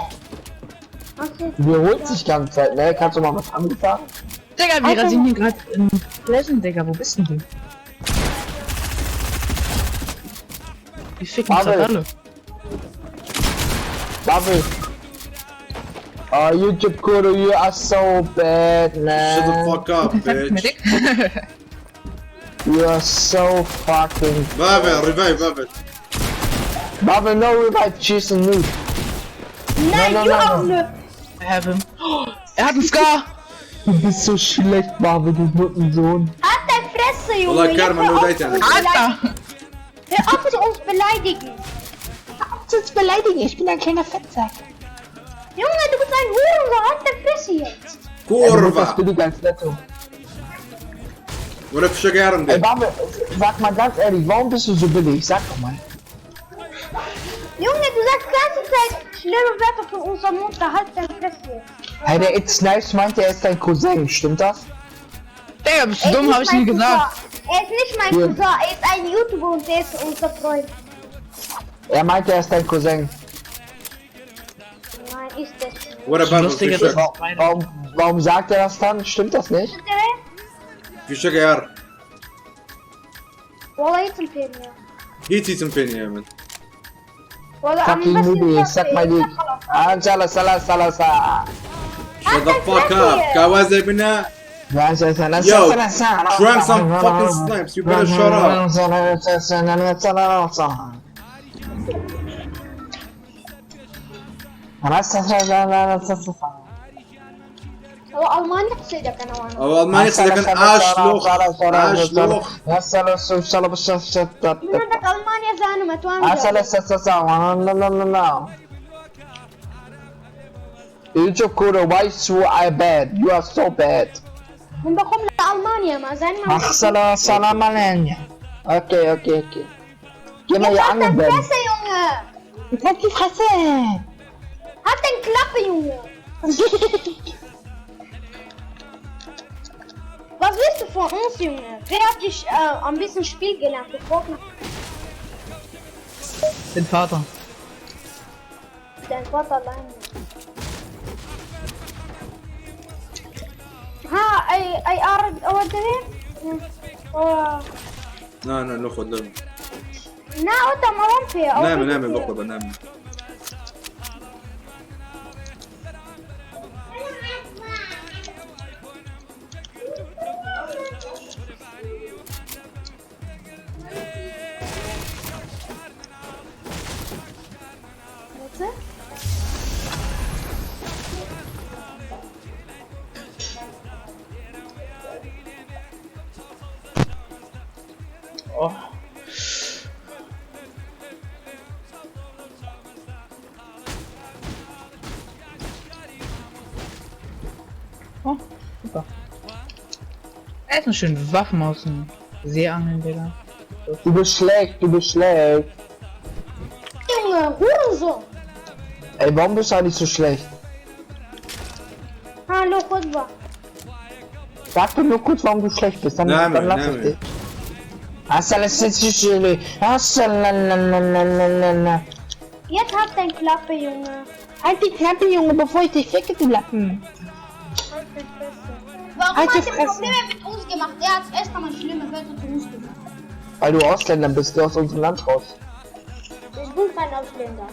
Okay. Du wiederholst dich die ganze Zeit, ne? Kannst du mal was anderes sagen? Digga, wir rasieren hier gerade in Flaschen, Digga, wo bist denn du? Die ficken uns Bubble. halt alle. Bubble. Oh, YouTube Kuro, you are so bad, man. Shut the fuck up, bitch. You are so fucking... Babel, revive. Bubble, no revive, cheese and meat. Nein, no, du no, auch no. nicht. Er hat einen Scar! Du bist so schlecht, Bubble, du Nuttensohn. Halt deine Fresse, Junge. Wallah, Jetzt Karma, hör nur auf Date, zu Alter. uns Alter! beleidigen. Hör auf zu uns beleidigen. Sonst beleidigen, ich bin ein kleiner Fettsack. Junge, du bist ein Hurensohn. Halt deine Fresse jetzt. Deine Mutter ist Kurva. billiger als Netto. What if sugar Ey, there? Bubble, sag mal ganz ehrlich, warum bist du so billig? Sag doch mal. Junge, du sagst die ganze Zeit schlimme Wörter von unserer Mutter. Halt deine Fresse jetzt. Hey, der It's Nice meint, er ist dein Cousin, stimmt das? Digga, bist du Er ist dumm, nicht hab ich mein nie gesagt. Cousin. Er ist nicht mein Ja. Cousin. Er ist ein YouTuber und der ist unser Freund. Er meint, er ist dein Cousin. Nein, ist das nicht. What about Lustiger, في das sugar? ist meine. Warum sagt er das dann? Stimmt das nicht? في sugar. والله يتمكن يا هيتي تمبيني يا من. والله Fucking Nudi, suck my dick. Salah. Shut the fuck up. كوازي بنا. Yo, try some fucking snipes. You better shut up. هو ألمانيا قصيدة كان وانا أو ما يقصد لكن أشلوخ. عندك ألمانيا زانو متوان YouTube Kuro, why so bad? You are so bad. من بقوم لألمانيا ما زين ما Mach salam alaikum. Okay. Geh mal hier Halt dein angemeldet. Fresse, Junge! Jetzt halt die Fresse. Halt dein Klappe, Junge! Was willst du von uns, Junge? Wer hat dich ein bisschen Spiel gelernt? Du Fortnite? Den Vater. Dein Vater alleine. ها اي ارد اودري لا لا خذ لا نا اوتا ما ومفي نام باخذ نام Oh. Oh, super. Er hat eine schöne Waffen aus dem Seeangeln, Digga. Du bist schlecht. Junge, Hurensohn! Ey, warum bist du eigentlich so schlecht? Hallo, Kudwa. Sag mir nur kurz, warum du schlecht bist, dann lass ich dich. Jetzt halt dein Klappe, Junge. Halt die Klappe, Junge, bevor ich dich ficke, du Lappen. Halt deine Fresse. Warum Halt die hat er Fresse. Probleme mit uns gemacht? Er hat erst einmal schlimme Wörter zu uns gemacht. Weil du Ausländer bist, du aus unserem Land raus. Ich bin kein Ausländer.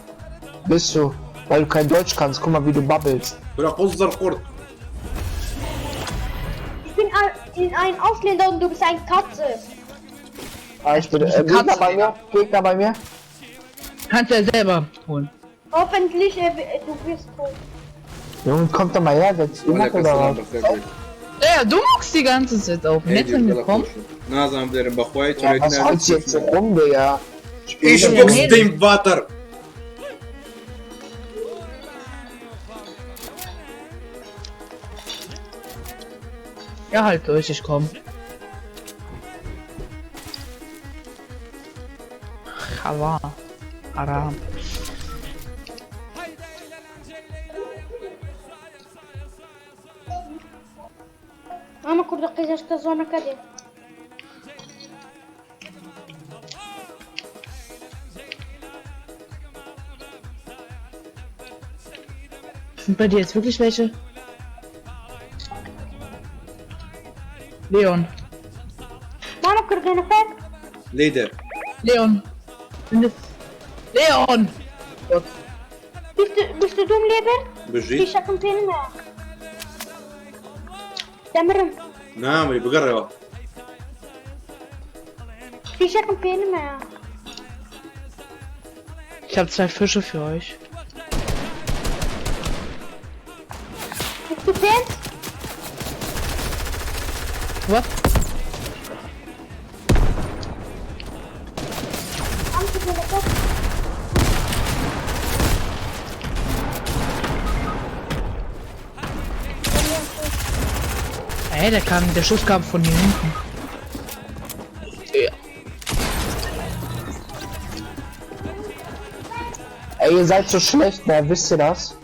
Bist du, weil du kein Deutsch kannst, guck mal wie du babbelst. ولا قصر قرط Ich bin ein Ausländer und du bist ein Katze. Ah, ich bin, bist eine Gegner Katze. Gegner bei mir. Kannst du ja selber holen. Hoffentlich, du wirst tot. Junge, kommt doch mal her, setz ihn وعليك oder السلام was? بخير Ja, du muckst die ganze Zeit auf. Jetzt wenn wir kommen. نازم بدير بخويت Ja, was holst du jetzt so rum, Digga? ايش بوكس تيم فاتر Ja, halt durch, ich komm. Hawa. Haram. Mama, kurde, esta zona, cadê? Sind bei dir jetzt wirklich welche? Leon. Mama, kurde, na fek? ليدر Leon. Sind es... Leon! Gott. Bist du dumm, Leber? بجي في شكل تاني ما تمرن نعم اللي بقرب في شكل تاني ما Ich habe 2 Fische für euch. Bist du Fans? Was? Angst vor der Kopf. Ey, der Schuss kam von hier hinten. Ja. Ey, ihr seid so schlecht, ne? Wisst ihr das?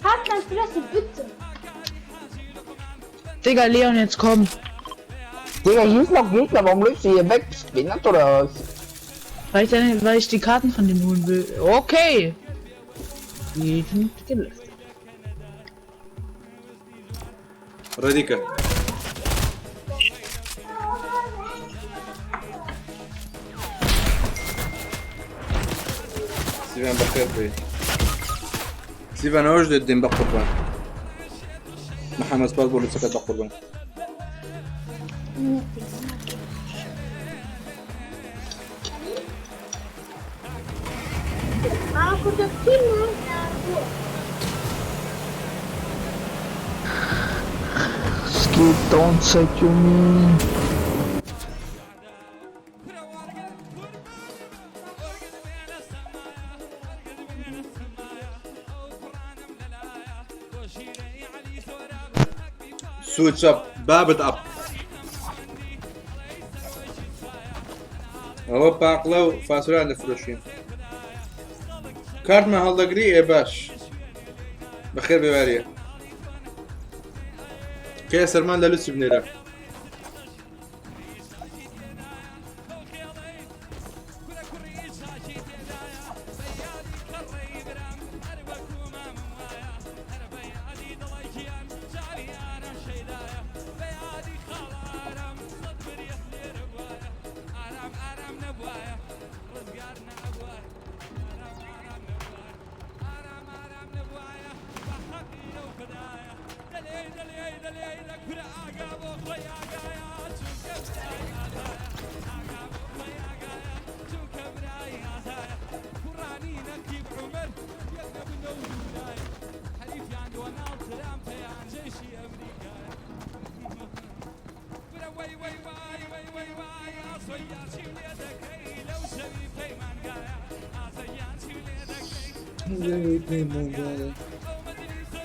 Halt dein Fresse, bitte. Digga, Leon, jetzt komm. Digga, hier ist noch Gegner, warum läufst du hier weg? Bist du behindert oder was? Weil ich die Karten von dem holen will. Okay. Die sind gelöst. راديكا سيفان بخير بي سيفان وجد الدين بقربان محمد باسبور لسكت بقربان Mama, kurde, film. Skip, don't say to me. سويتش اب بابد اب ئەوە پاقلە و فاسوران دەفرۆشین کارتمان هەڵدەگری ئێ باش بەخێر بێواریە کێ سەرمان لە لوسی بنێرە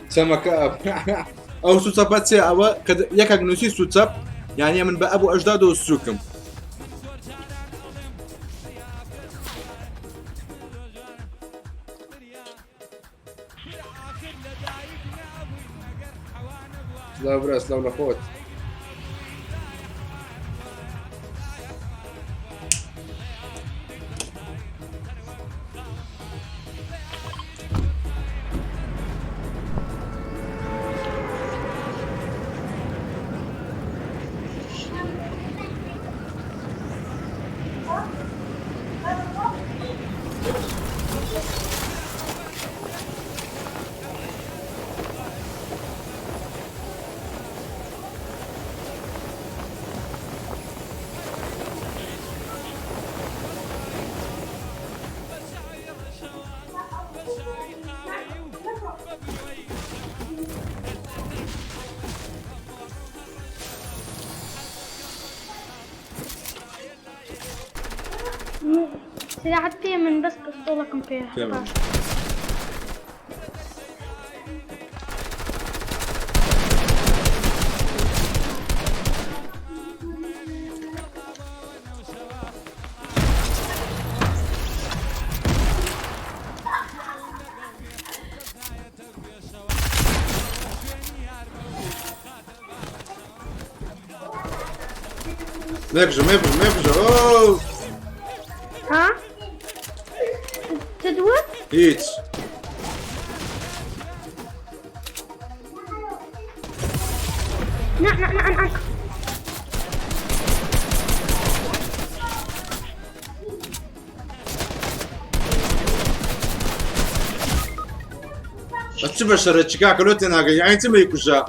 سمكة أو سوتشابات سي أو كد يكاد نسي سوتشاب يعني من بأبو أجداده السوكم لا براس لا خوت سلاحتي من بس قصتولكم فيها تمام. مفجر اوه ها تدور هيك نعم بس بشر تشكاك لو تناقي يعني انت ما يكوشا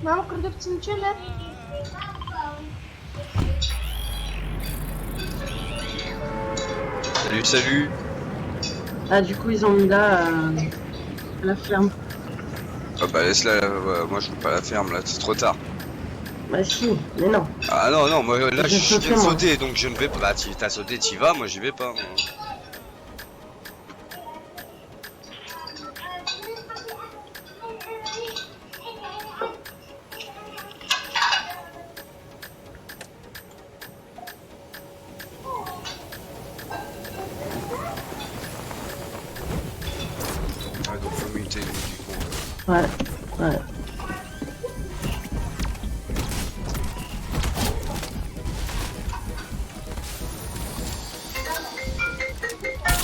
Mam kurde w cimciele. Salut, salut. Ah, du coup, ils ont mis là la ferme. Ah bah laisse-la, moi je veux pas la ferme là, c'est trop tard. Bah, si, mais non. Ah non, non, moi là J'ai je viens sauté, de moi. sauter donc je ne vais pas. Bah t'as sauté, t'y vas, moi j'y vais pas. Moi. Ah donc faut muter lui du coup. Ouais, ouais.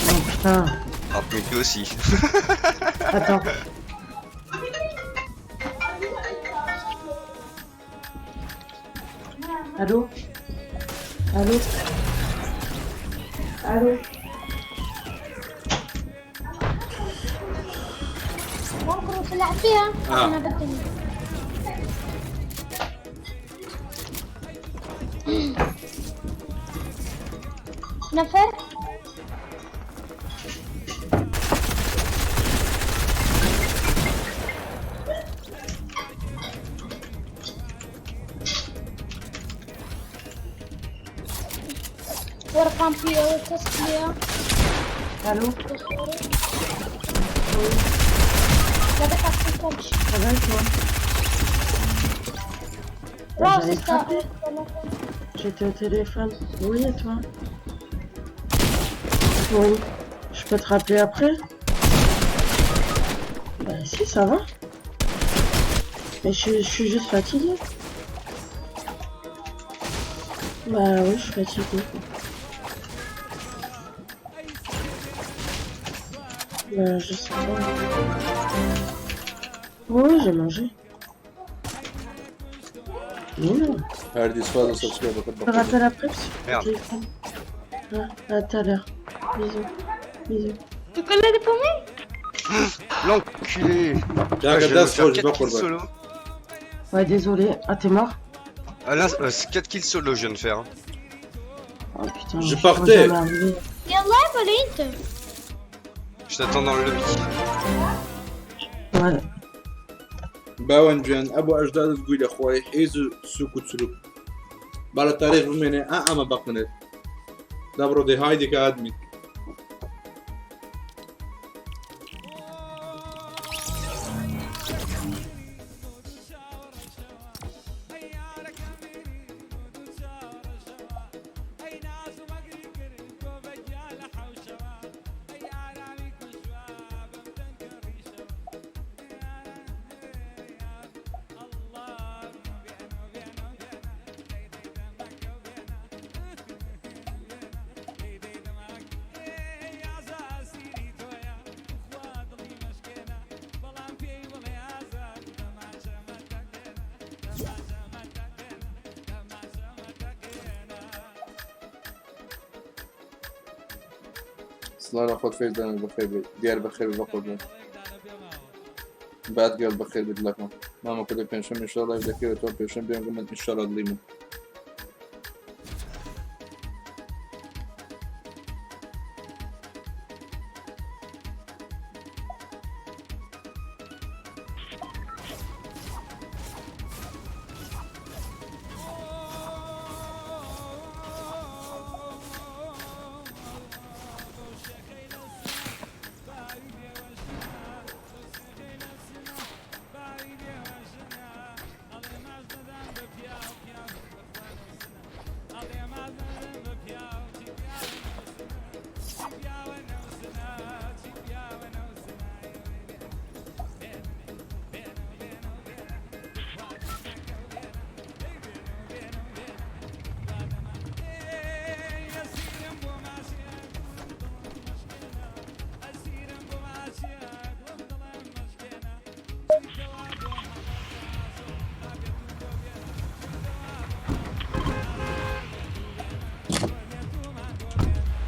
Oh putain. Ah muter aussi. Attends. Allô? Allô? Allô? ممكن تلعب فيها انا بدي نفر ورقم فيها والتسكية Allô? لا بتعرفش Ça va et toi? راس J'allais te rappeler. J'étais au téléphone. Oui, et toi? Oui. Je peux te rappeler après? Bah si, ça va. Mais je suis juste fatiguée. Bah oui, je suis fatiguée. Bah je sais pas. Oui, j'ai mangé. Mais non. هاردي سواد وسبسكرايب Je te وكبر. rappelle après parce que Merde. téléphone. Ouais, à tout à l'heure. Bisous. Bisous. Tu connais des pommes? L'enculé. يا Ah, je vais me قداس faire فوج 4 بقر kills بقر. solo. Ouais, désolé. Ah, t'es mort? Ah là, c'est 4 kills solo je viens de faire. Hein. Oh putain. Je suis partais. jamais arrivé. يلا ولا انت؟ Je t'attends dans le lobby. Ouais. باونجان ابو اجداد تقول يا اخوي حيزو سوكو سلوك بالا تاريخ مني اما بقنت دبرو دي هايدي كادمي صلاة ناخذ فايدة أنا بخير ديار بخير بقول بعد قال بخير بدلكم ماما كده بنشم إن شاء الله يبدأ كده توب بنشم بيوم إن شاء الله ضليمه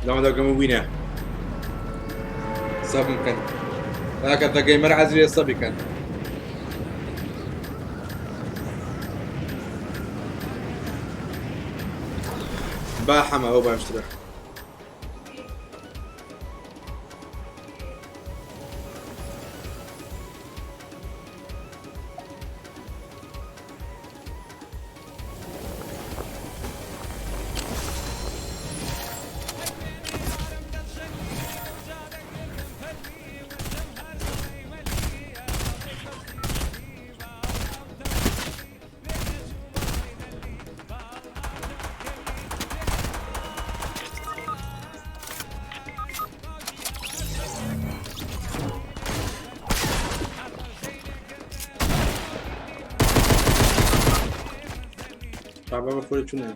لما ده قاموا وينه صاب ممكن هكذا جاي مرعز لي الصبي كان با حما هو باشترە بابا بخوری چونه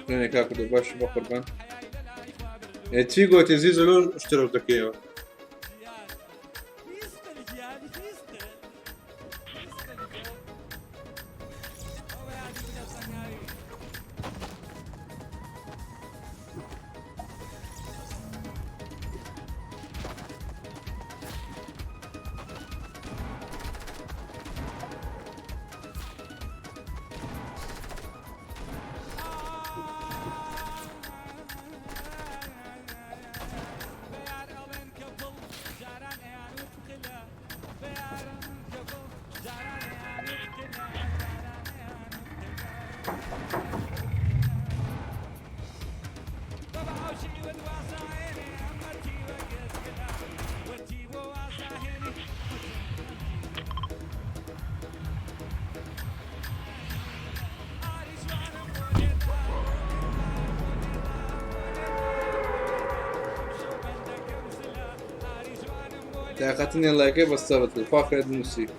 نه کاکو دو باش با قربان چی گوتی زیزلو اشتراک دکیو طاقتني الله كيف بصبت الفاخر الموسيقى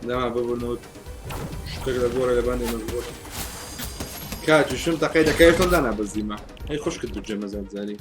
دما ببنود شكل الجورة الياباني مزبوط كاتو شو تقيد كيف انا بزيمة هي خوش كنتو جمزات زالي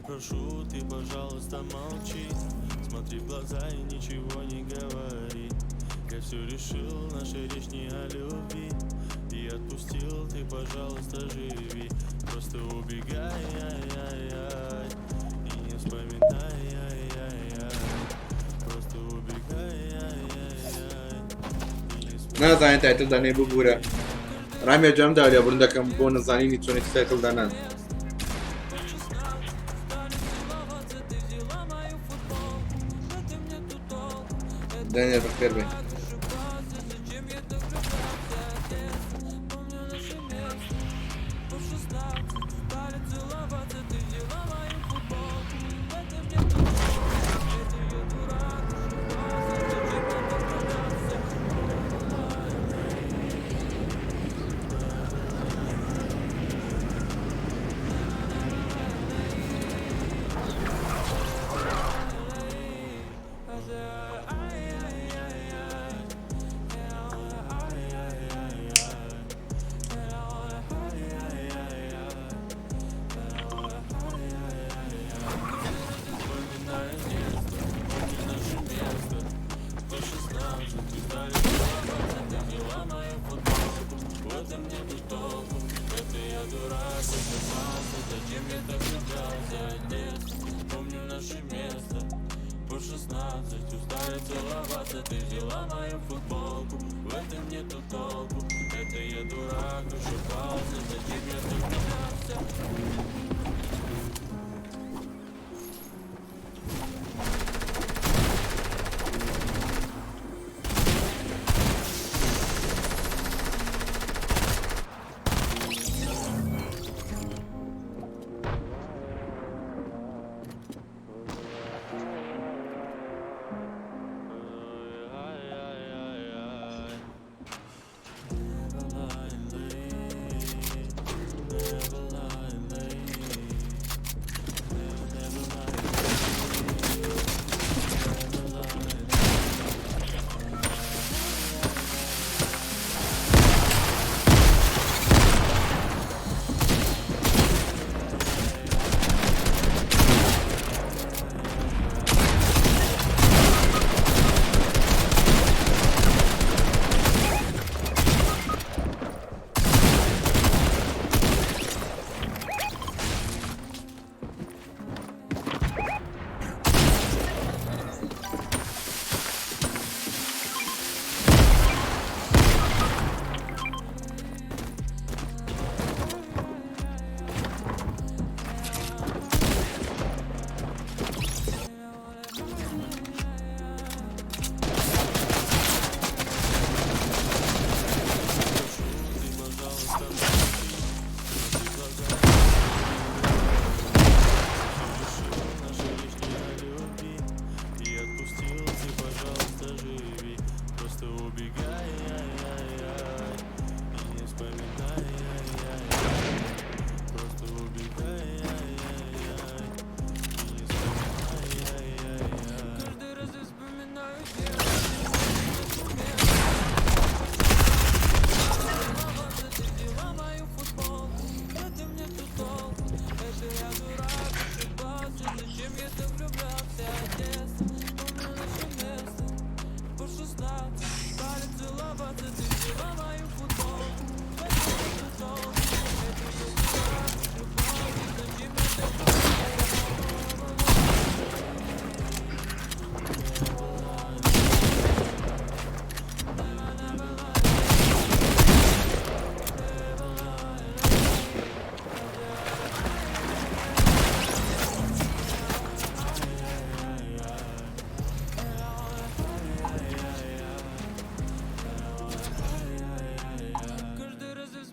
Прошу, ты, пожалуйста, молчи. Смотри в глаза и ничего не говори. Я все решил, наша речь не о любви. И отпустил, ты, пожалуйста, живи. Просто убегай, ай-яй-яй. И не نازانێت تایتل دانێ ببوورە ڕامێ جام داوە بڕن دەکەم بۆ نەزانینی چۆنێکی تایتل دانان دانێ بەخێر بێ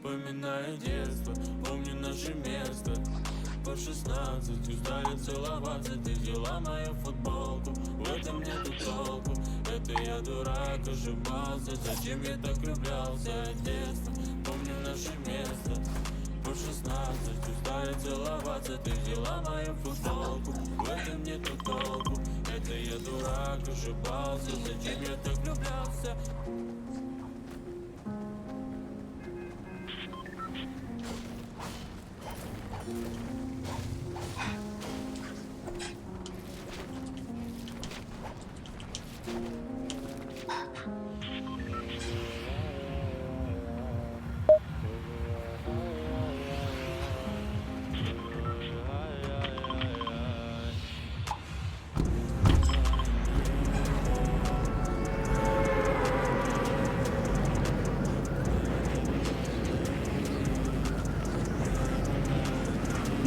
вспоминаю детство, помню наше место. По 16 устали целоваться, ты взяла мою футболку. В этом нету толку, это я дурак, ошибался. Зачем я так влюблялся от детства, помню наше место. По 16 устали целоваться, ты взяла мою футболку. В этом нету толку, это я дурак, ошибался. Зачем я так влюблялся?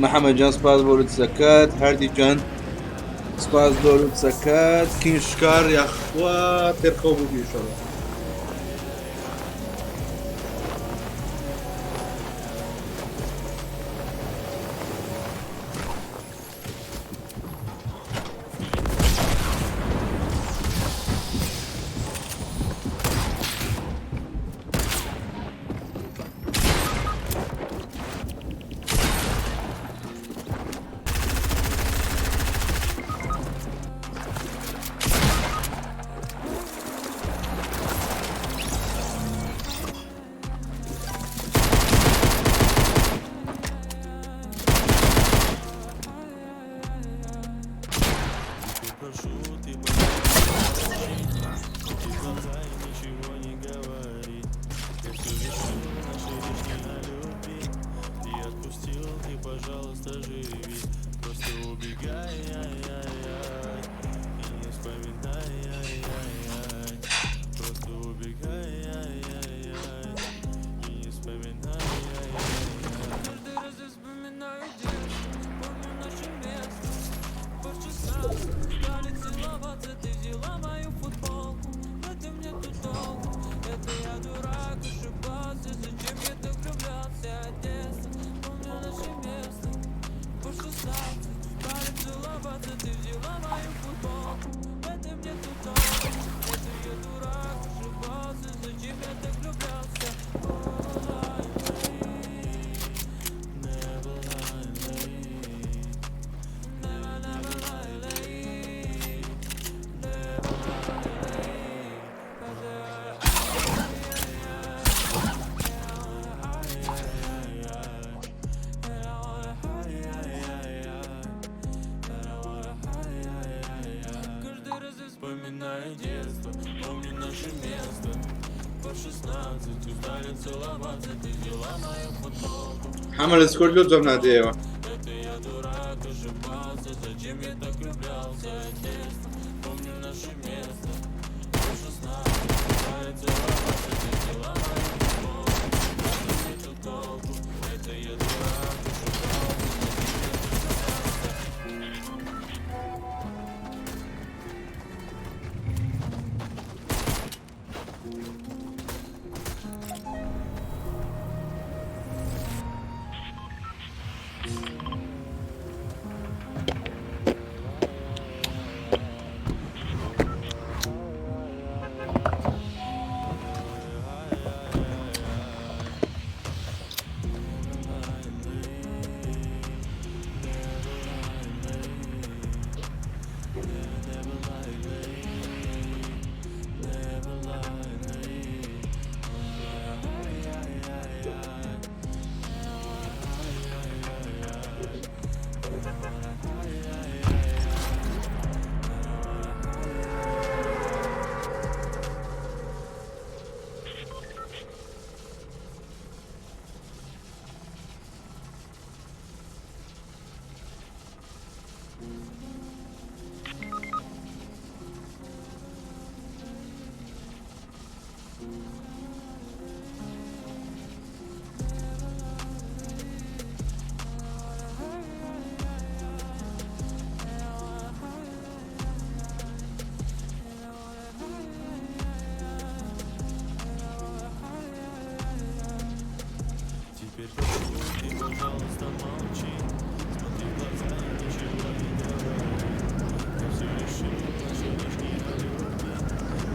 محمد جان سپاس بۆ سەکەت هەردی جان سپاس بۆ سەکەت کینشکار یاخوا تێرخەو بوو شەڕ Вспоминаю детство, помню наше место. По 16 устали целоваться, ты взяла мою футболку. حمل اسکورت لطفا نادیه Это я дурак, ошибался, зачем я так влюблялся в детство. Помню наше место. По 16 устали целоваться, ты взяла мою футболку. Это нету толку, это я дурак, ошибался, зачем я так влюблялся. Теперь прошу, ты, пожалуйста, молчи. Смотри в глаза и ничего не говори. Я все решил, наши лишние любви.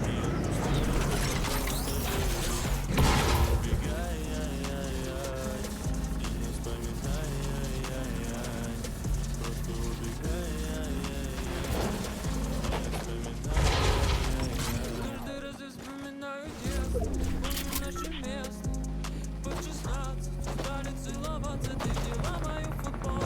И отпусти, пожалуйста, живи. Убегай, ай-яй-яй. И не вспоминай, ай-яй-яй. Просто убегай, ай-яй-яй. Не вспоминай, ай-яй-яй. Каждый раз я вспоминаю детство, помню наше место. По 16 стали целоваться, ты взяла мою футболку.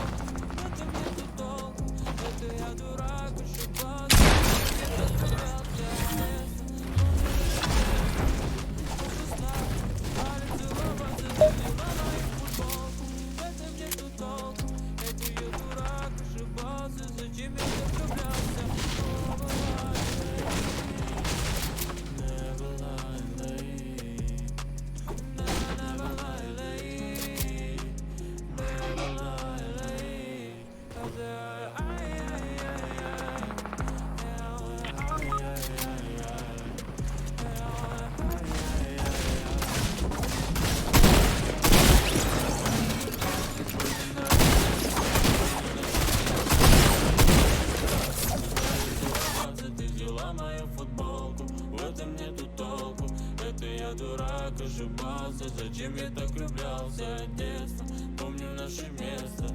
наше место.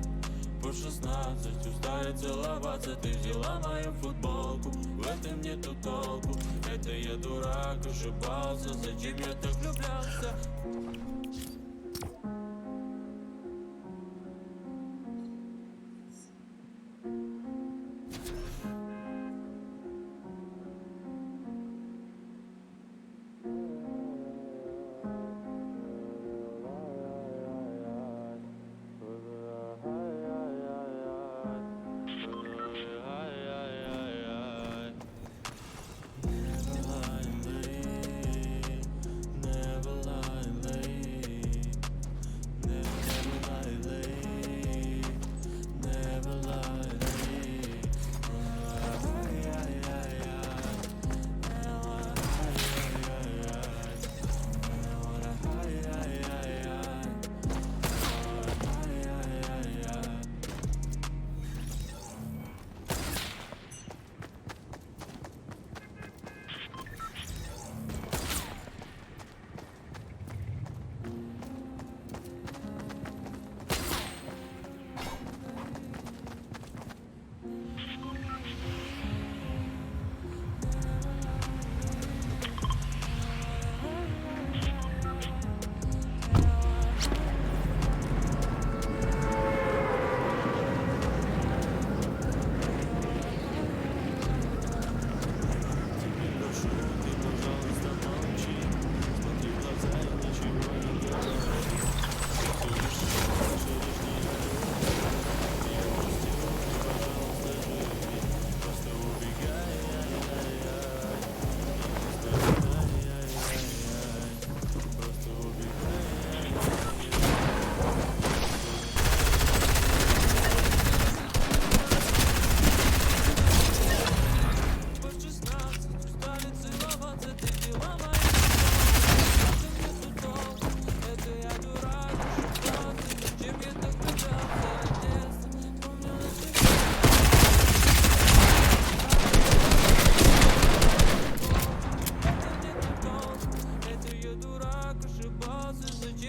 По 16 устали целоваться, ты взяла мою футболку. В этом нету толку, это я дурак, ошибался. Зачем я так влюблялся?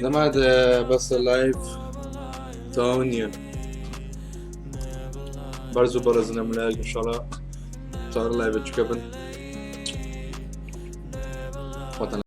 Namaste, بس live ثانية bardzo برزنا ملاك إن شاء الله صار live تشكبن